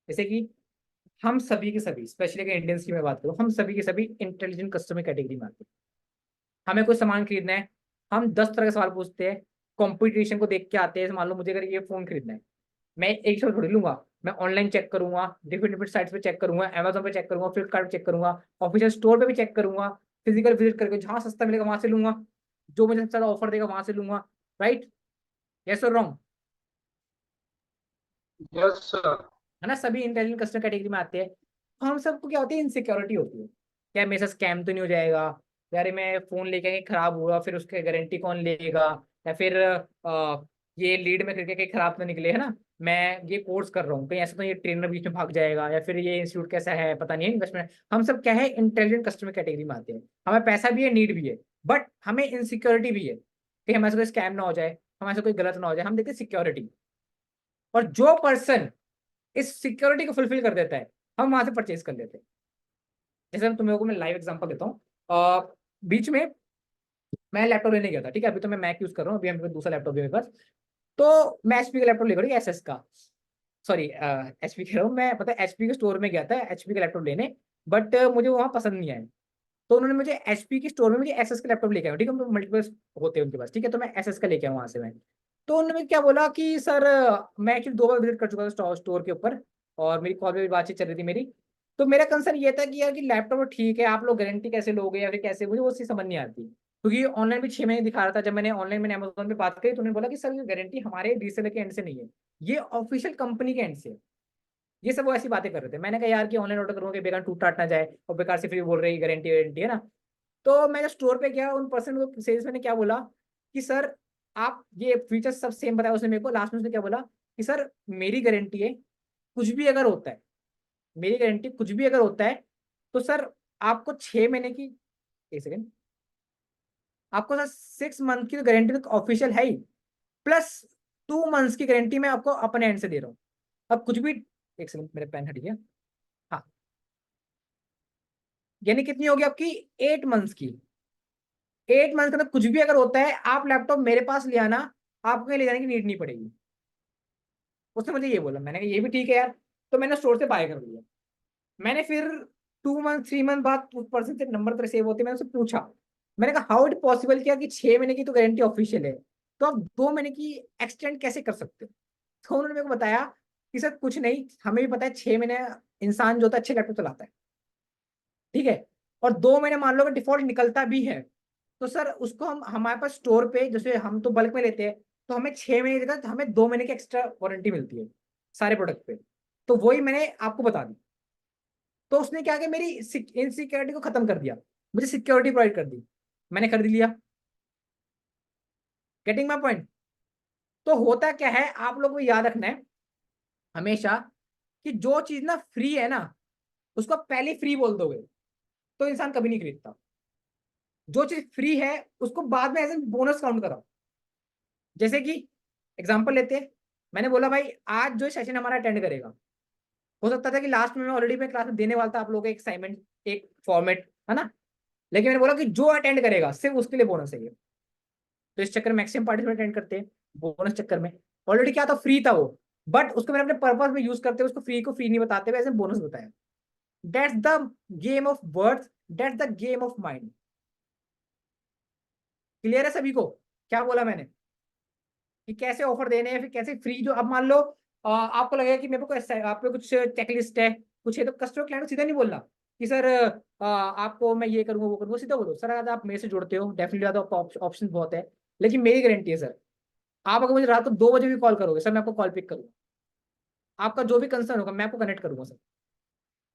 C: जैसे कि हम सभी के सभी, स्पेशली अगर इंडियंस की मैं बात करूं, हम सभी के सभी इंटेलिजेंट कस्टमर कैटेगरी में आते हैं। हमें कोई सामान खरीदना है, हम 10 तरह के सवाल पूछते हैं, कंपटीशन को देख के आते हैं। मान लो मुझे अगर ये फोन खरीदना है, मैं एक शब्द थोड़ी लूंगा, मैं ऑनलाइन चेक करूंगा, डिफरेंट डिफरेंट साइट्स पे चेक करूंगा, अमेजोन पे चेक करूंगा, फ्लिपकार्ट पे चेक करूंगा, ऑफिशियल स्टोर पे भी चेक करूंगा, फिजिकल विजिट करके जहां सस्ता मिलेगा वहां से लूंगा, जो मुझे सबसे ज्यादा ऑफर देगा वहां से लूंगा। राइट? यस और रॉन्ग?
F: Yes sir.
C: है ना, सभी इंटेलिजेंट कस्टमर कैटेगरी में आते हैं। तो हम सबको क्या होती है? इनसिक्योरिटी होती है, क्या मेरे साथ स्कैम तो नहीं हो जाएगा, यार मैं फोन लेके कहीं खराब हुआ फिर उसके गारंटी कौन लेगा, या फिर ये लीड में करके कहीं खराब तो निकले, है ना, मैं ये कोर्स कर रहा हूँ कहीं ऐसा तो ये ट्रेनर बीच में भाग जाएगा, या फिर ये इंस्टीट्यूट कैसा है पता नहीं है, इन्वेस्टमेंट। हम सब क्या है? इंटेलिजेंट कस्टमर कैटेगरी में आते हैं। हमें पैसा भी है, नीड भी है, बट हमें इनसिक्योरिटी भी है कि हमारे से कोई स्कैम ना हो जाए, हमारे से कोई गलत ना हो जाए, हम देखते हैं सिक्योरिटी। और जो पर्सन इस सिक्योरिटी को फुलफिल कर देता है, हम वहां से परचेज कर लेते हैं। जैसे हम तुम्हें को मैं लाइव एग्जांपल देता हूँ, बीच में मैं लैपटॉप लेने गया था, ठीक है, अभी तो मैं मैक यूज कर रहा हूँ, अभी मेरे दूसरा लैपटॉप है मेरे पास, तो मैं एचपी का लैपटॉप लेकर, एसएस का, सॉरी एचपी कह रहा हूँ मैं, मतलब एचपी के स्टोर में गया था एचपी का लैपटॉप लेने, बट मुझे वहाँ पसंद नहीं आया, तो उन्होंने मुझे एचपी के स्टोर में मुझे एसएस का लैपटॉप लेके आया, ठीक है, मल्टीपल होते हैं उनके पास, ठीक है, तो मैं एसएस का लेके आया वहाँ से मैं। तो उन्होंने क्या बोला कि सर, मैं एक्चुअली 2 बार विजिट कर चुका था स्टोर के ऊपर, और मेरी कॉल पे भी बातचीत चल रही थी मेरी। तो मेरा कंसर्न ये था कि यार कि लैपटॉप ठीक है, आप लोग गारंटी कैसे लोगे या फिर कैसे, मुझे वो चीज़ समझ नहीं आती, क्योंकि ऑनलाइन भी 6 महीने दिखा रहा था। जब मैंने ऑनलाइन मैंने अमेजोन पे बात करी तो उन्होंने बोला कि सर ये गारंटी हमारे रीसेलर के एंड से नहीं है, ये ऑफिशियल कंपनी के एंड से है। ये सब वो ऐसी बातें कर रहे थे। मैंने कहा यार कि ऑनलाइन ऑर्डर करूँगा कि बेकार टूट टाट ना जाए, और बेकार से फिर बोल रही गारंटी वारंटी है ना। तो मैं जब स्टोर पे गया, उन पर्सन को सेल्समैन ने क्या बोला कि सर आप ये फीचर्स सब सेम बताया उसने मेरे को। लास्ट में उसने क्या बोला कि सर मेरी गारंटी है, कुछ भी अगर होता है, मेरी गारंटी कुछ भी अगर होता है तो सर आपको 6 महीने की, एक सेकेंड, आपको सर 6 मंथ की गारंटी तो ऑफिशियल है ही, प्लस 2 मंथ्स की गारंटी मैं आपको अपने एंड से दे रहा हूँ। अब कुछ भी, एक सेकंड मेरे पेन हट गया, हाँ, यानी कितनी होगी आपकी 8 मंथ्स की। 8 मंथ के अंदर कुछ भी अगर होता है, आप लैपटॉप मेरे पास ले आना, आपको कहीं ले जाने की नीड नहीं पड़ेगी। उसने मुझे ये बोला, मैंने कहा ये भी ठीक है यार, तो मैंने स्टोर से बाय कर लिया। मैंने फिर 2 मंथ 3 मंथ बाद उस पर्सन से नंबर तेरे सेव होते, मैंने उससे पूछा, मैंने कहा हाउ इट पॉसिबल किया कि 6 महीने की तो गारंटी ऑफिशियल है, तो आप 2 महीने की एक्सटेंड कैसे कर सकते हो? तो उन्होंने मेरे को बताया कि सर कुछ नहीं, हमें भी पता है 6 महीने इंसान जो होता है अच्छे लैपटॉप चलाता है, ठीक है, और 2 महीने मान लो अगर डिफॉल्ट निकलता भी है, तो सर उसको हम हमारे पास स्टोर पे, जैसे हम तो बल्क में लेते हैं, तो हमें 6 महीने देगा, तो हमें 2 महीने की एक्स्ट्रा वारंटी मिलती है सारे प्रोडक्ट पे। तो वही मैंने आपको बता दी। तो उसने क्या किया, मेरी इनसिक्योरिटी को खत्म कर दिया, मुझे सिक्योरिटी प्रोवाइड कर दी, मैंने खरीद लिया। Getting my point? तो होता क्या है, आप लोगों को याद रखना है हमेशा कि जो चीज ना फ्री है ना, उसको पहले फ्री बोल दोगे तो इंसान कभी नहीं खरीदता। जो चीज फ्री है उसको बाद में एज बोनस काउंट कराओ। जैसे कि एग्जांपल लेते हैं, मैंने बोला भाई आज जो सेशन हमारा अटेंड करेगा, हो सकता था कि लास्ट में मैं ऑलरेडी मैं क्लास में देने वाला था आप लोगों को एक असाइनमेंट, एक फॉर्मेट, है ना, लेकिन मैंने बोला कि जो अटेंड करेगा सिर्फ उसके लिए बोनस है ये। तो इस चक्कर में मैक्सिमम पार्टिसिपेट अटेंड करते हैं, बोनस चक्कर में। ऑलरेडी क्या था, फ्री था वो, बट उसको मैंने अपने पर्पस में यूज करते हुए उसको फ्री को फ्री नहीं बताते हुए ऐसे बोनस बताया। That's the game of words, that's the game of mind. Clear है सभी को क्या बोला मैंने, कि कैसे ऑफर देने हैं, फिर कैसे फ्री। जो अब मान लो आपको लगेगा कि मेरे को आप पे कुछ चेकलिस्ट है कुछ है, तो कस्टमर क्लाइंट को सीधा नहीं बोलना कि सर आपको मैं ये करूंगा वो करूंगा, सीधा बोलो सर अगर आप मेरे से जुड़ते हो डेफिनेटली आपको ऑप्शन बहुत है, लेकिन मेरी गारंटी है सर, आप अगर मुझे रात को 2 बजे भी कॉल करोगे सर, मैं आपको कॉल पिक करूंगा, आपका जो भी कंसर्न होगा मैं आपको कनेक्ट करूंगा सर।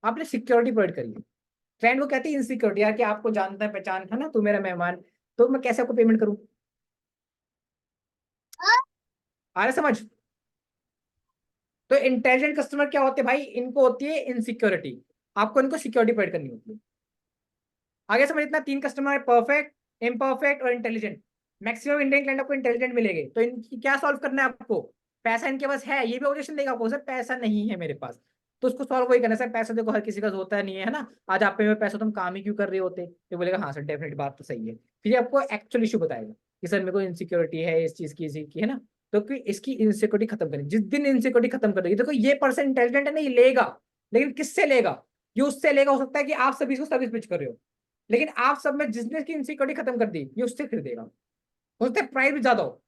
C: आपने सिक्योरिटी प्रोवाइड करी है। क्लाइंट को कहते हैं इनसिक्योरिटी, यार कि आपको जानता है पहचान है ना, तू मेरा मेहमान, तो मैं कैसे आपको पेमेंट करूं? आ रहा समझ? तो इंटेलिजेंट कस्टमर क्या होते हैं भाई, इनको होती है इनसिक्योरिटी, आपको इनको सिक्योरिटी प्रोवाइड करनी होती है। आगे समझ, इतना 3 कस्टमर है, परफेक्ट, इम्परफेक्ट और इंटेलिजेंट। मैक्सिमम इंडियन क्लाइंट आपको इंटेलिजेंट मिलेंगे, तो इनकी क्या सॉल्व करना है आपको? पैसा इनके पास है, ये भी ऑब्जेक्शन देगा आपको, सर पैसा नहीं है मेरे पास, तो उसको सॉल्व वही करना है, सर पैसा देखो हर किसी का होता नहीं है ना, आज आप पे में पैसा तुम काम ही क्यों कर रहे होते, तो बोलेगा हाँ सर डेफिनेट बात तो सही है। फिर ये आपको एक्चुअल इशू बताएगा कि सर मेरे को इनसिक्योरिटी है इस चीज की है ना, तो कि इसकी इनसिक्योरिटी खत्म करें। जिस दिन इनसिक्योरिटी खत्म कर देगी, देखो ये पर्सन इंटेलिजेंट है ना, ये लेगा, लेकिन किससे लेगा? ये उससे लेगा, हो सकता है कि आप सभी को सर्विस पिच कर रहे हो, लेकिन आप सब में जिसने की इनसिक्योरिटी खत्म कर दी ये उससे खरीदेगा। हो सकता है प्राइस भी ज्यादा हो,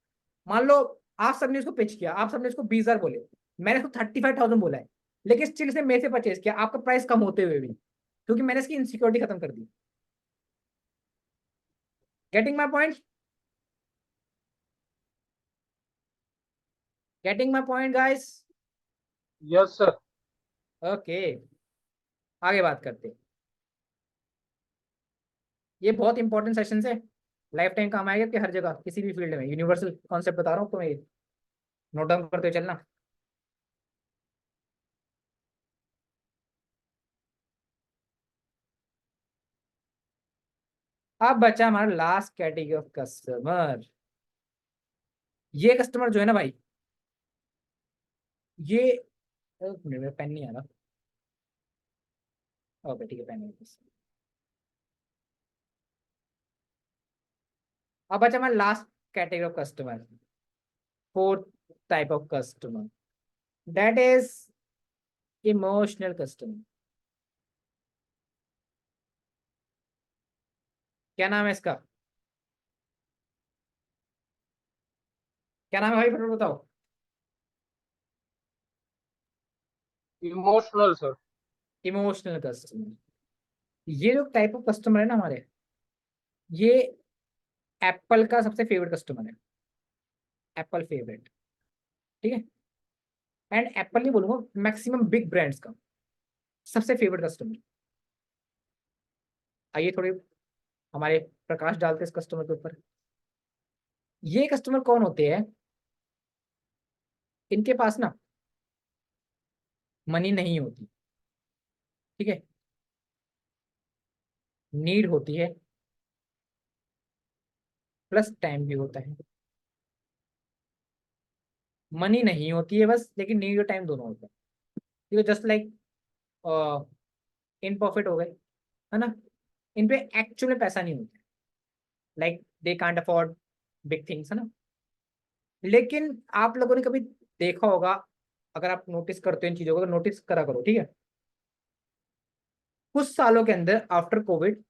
C: मान लो आप सबने इसको पिच किया, आप सबने इसको 20,000 बोले, मैंने इसको 35,000 बोला है, लेकिन स्टिल इसने मेरे से परचेज किया आपका प्राइस कम होते हुए भी, क्योंकि मैंने इसकी इनसिक्योरिटी खत्म कर दी। Getting my point? Getting my point guys?
F: Yes sir.
C: Okay, आगे बात करते हैं। ये बहुत इंपॉर्टेंट सेशन है, लाइफ टाइम काम आएगा कि हर जगह किसी भी फील्ड में, यूनिवर्सल कॉन्सेप्ट बता रहा हूँ, तो मैं नोट डाउन करते हुए चलना। अब बचा हमारा लास्ट कैटेगरी ऑफ कस्टमर। ये कस्टमर जो है ना भाई, ये एक मिनट, मेरा पेन नहीं आ रहा, ओके ठीक है पेन है। अब बचा हमारा last category of customer, fourth type of customer, that is emotional customer. क्या नाम है इसका? क्या नाम है भाई, फटाफट बताओ।
F: Emotional sir.
C: Emotional customer. ये जो टाइप ऑफ कस्टमर है ना हमारे, ये एप्पल का सबसे फेवरेट कस्टमर है, एप्पल फेवरेट, ठीक है, एंड एप्पल नहीं बोलूंगा, मैक्सिमम बिग ब्रांड्स का सबसे फेवरेट कस्टमर। आइए थोड़े हमारे प्रकाश डालते हैं इस कस्टमर के ऊपर। ये कस्टमर कौन होते हैं? इनके पास ना मनी नहीं होती, ठीक है, नीड होती है प्लस टाइम भी होता है। मनी नहीं होती है बस, लेकिन नीड और टाइम दोनों होता है। ये जस्ट लाइक इन प्रॉफिट हो गए, है ना। इन पे एक्चुअल में पैसा नहीं होता, like they can't afford big things, है ना। लेकिन आप लोगों ने कभी देखा होगा, अगर आप नोटिस करते हो इन चीजों को तो नोटिस करा करो, ठीक है। कुछ सालों के अंदर after Covid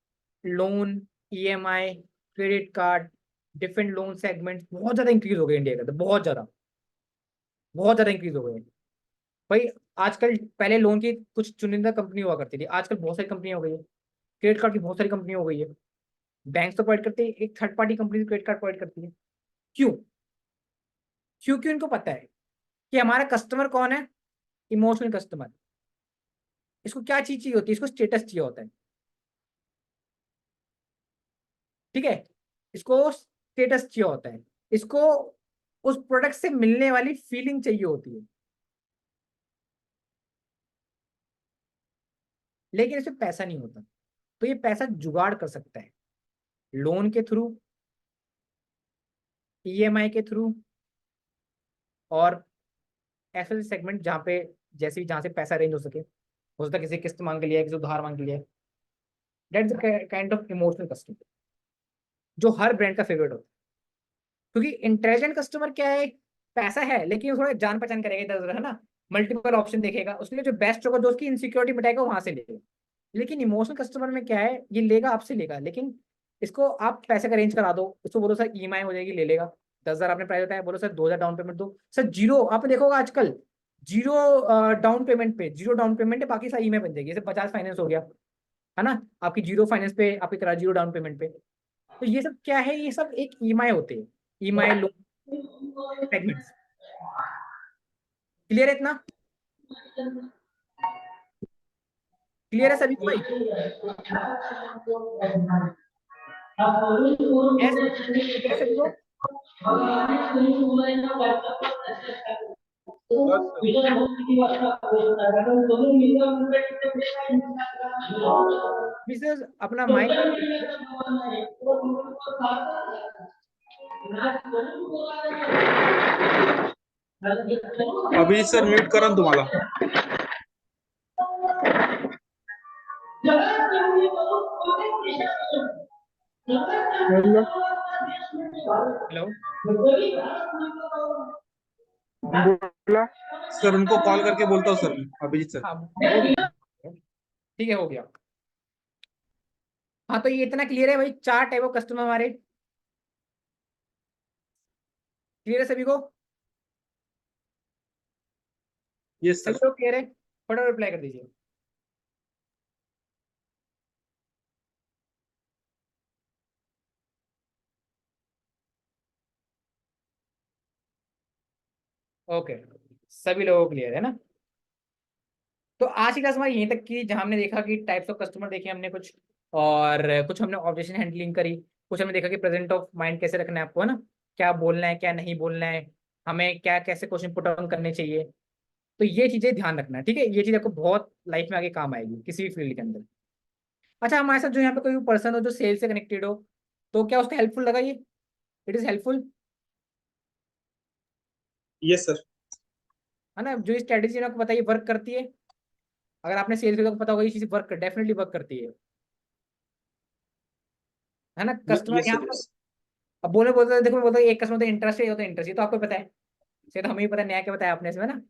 C: loan, EMI, credit card, different loan segment बहुत ज्यादा इंक्रीज हो गए इंडिया के अंदर, बहुत ज्यादा इंक्रीज हो गए भाई। आजकल पहले लोन की कुछ चुनिंदा कंपनी हुआ करती थी, आजकल बहुत सारी कंपनी हो गई है। क्रेडिट कार्ड की बहुत सारी कंपनी हो गई है। बैंक तो प्रोवाइड करते हैं, एक third party company credit card provide करती है। क्यों? क्योंकि उनको पता है कि हमारा कस्टमर कौन है, इमोशनल कस्टमर। इसको क्या चीज चाहिए होती है, इसको स्टेटस चाहिए होता है, ठीक है। इसको स्टेटस चाहिए होता है, इसको उस प्रोडक्ट से मिलने वाली फीलिंग चाहिए होती है, लेकिन इसमें पैसा नहीं होता। तो ये पैसा जुगाड़ कर सकता है लोन के थ्रू, ईएमआई के थ्रू, और ऐसे सेगमेंट जहाँ पे जैसे जहाँ से पैसा अरेंज हो सकता है किसी किस्त मांग के लिए, किसी उधार मांग के लिए। That's kind of emotional customer जो हर ब्रांड का फेवरेट होता है। क्योंकि इंटेलिजेंट कस्टमर क्या है, पैसा है लेकिन वो थोड़ा जान पहचान करेगा इधर उधर, है ना। मल्टीपल ऑप्शन देखेगा, उसके लिए जो बेस्ट होगा, जो उसकी इनसिक्योरिटी मिटाएगा वहां से लेगा। लेकिन इमोशनल कस्टमर में क्या है, ये लेगा आपसे लेगा, लेकिन इसको आप पैसे का अरेंज करा दो, इसको बोलो सर ईएमआई हो जाएगी, ले लेगा। 10,000 आपने प्राइस बताया, बोलो सर 2,000 डाउन पेमेंट दो, सर जीरो। आपने देखा होगा आजकल जीरो डाउन पेमेंट पे, जीरो डाउन पेमेंट है, बाकी सारी ईएमआई बन जाएगी। जैसे बजाज फाइनेंस हो गया, है ना, आपकी जीरो फाइनेंस पे आपकी करा जीरो डाउन पेमेंट पे। तो ये सब क्या है, ये सब एक ईएमआई होते हैं, ईएमआई लोन सेगमेंट्स। क्लियर है इतना? क्लियर है सभी को भाई? Yes? क्लियर है सभी को? मिसेस अपना माइक
B: अभी सर म्यूट करा ना तुम्हाला।
G: हेलो
C: हेलो,
G: बोला।
B: सर उनको कॉल करके बोलता हूँ सर, अभिजीत सर।
C: हाँ हो गया, ठीक है हो गया। हाँ तो ये इतना क्लियर है भाई, 4 टाइप ऑफ कस्टमर हमारे। क्लियर है सभी को?
B: यस
C: सभी
B: सर।
C: लोग क्लियर है? फटाफट रिप्लाई कर दीजिए। ओके, सभी लोगों को क्लियर है ना। तो आज की क्लास हमारी यहीं तक की, जहां हमने देखा कि टाइप्स ऑफ कस्टमर देखे हमने कुछ, और कुछ हमने ऑब्जेक्शन हैंडलिंग करी, कुछ हमने देखा कि प्रेजेंट ऑफ माइंड कैसे रखना है आपको, है ना, क्या बोलना है क्या नहीं बोलना है, हमें क्या कैसे क्वेश्चन पुट ऑन करने चाहिए। तो ये चीजें ध्यान रखना है, ठीक है। ये चीज आपको बहुत लाइफ में आगे काम आएगी किसी भी फील्ड के अंदर। अच्छा, हमारे साथ जो यहाँ पे कोई पर्सन हो जो सेल से कनेक्टेड हो, तो क्या उसका हेल्पफुल लगा ये? It is helpful,
B: yes sir.
C: है ना। जो स्ट्रेटेजी आपको बताइए वर्क करती है, अगर आपने सेल्स किया तो पता होगा ये चीज वर्क डेफिनेटली वर्क करती है ना। कस्टमर
B: यस
C: यहाँ
B: सर।
C: पर
B: यस
C: अब बोले बोलते देखो, बोलते एक कस्टमर तो इंटरेस्ट है, तो इंटरेस्ट, ये तो आपको पता है, ये तो हमें ही पता है, नया क्या बताया आपने इसमें ना।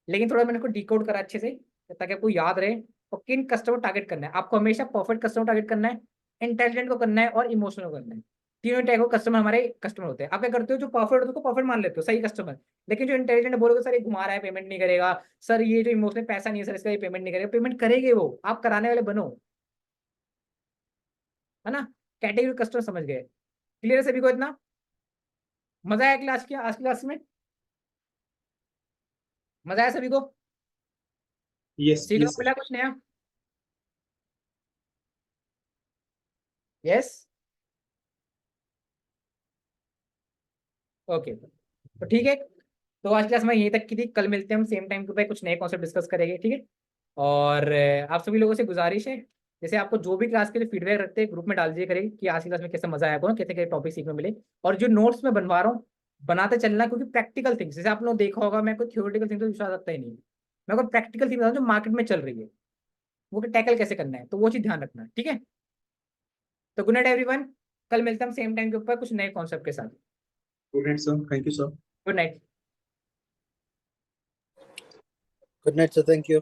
C: लेकिन थोड़ा मैंने को डिकोड करा अच्छे से, ताकि आपको याद रहे और किन कस्टमर टारगेट करना है। आपको हमेशा परफेक्ट कस्टमर टारगेट करना है, इंटेलिजेंट को करना है और इमोशनल को करना है। तीनों टाइप को कस्टमर हमारे कस्टमर होते हैं। आप क्या करते हो, जो परफेक्ट होता है उसको परफेक्ट मान लेते हो, सही कस्टमर। लेकिन जो इंटेलिजेंट बोलोगे सर ये घुमा रहा है, पेमेंट नहीं करेगा, सर ये जो इमोशनल पैसा नहीं है सर इसका, ये पेमेंट नहीं करेगा, पेमेंट करेंगे वो, आप कराने वाले बनो, है ना। कैटेगरी कस्टमर समझ गए? क्लियर है सभी को इतना? मजा आया क्लास की, आज की क्लास में मजा आया सभी को?
B: यस
C: सीखने को
B: यस
C: मिला
B: सर।
C: कुछ नया? यस, ओके, तो ठीक है। तो आज क्लास में यहीं तक की थी, कल मिलते हैं हम सेम टाइम पे, कुछ नए कॉन्सेप्ट डिस्कस करेंगे, ठीक है। और आप सभी लोगों से गुजारिश है जैसे आपको जो भी क्लास के लिए फीडबैक रखते हैं ग्रुप में डाल दिया करें कि आज की क्लास में कैसा मजा आया आपको, कैसे कैसे टॉपिक सीखने मिले। और जो नोट्स में बनवा रहा हूँ बनाते चलना, क्योंकि प्रैक्टिकल थिंग्स जैसे आप लोगों ने देखा होगा, मैं कोई थ्योरेटिकल थिंग तो विश्वास रखता ही नहीं, मैं कोई प्रैक्टिकल थिंग बताऊँ जो मार्केट में चल रही है, वो टैकल कैसे करना है, तो वो चीज ध्यान रखना, ठीक है। तो गुड नाइट एवरीवन, कल मिलते हैं हम सेम टाइम के ऊपर कुछ नए कॉन्सेप्ट के साथ।
B: Good night sir, thank you sir.
C: Good night.
L: Good night, sir. Thank you.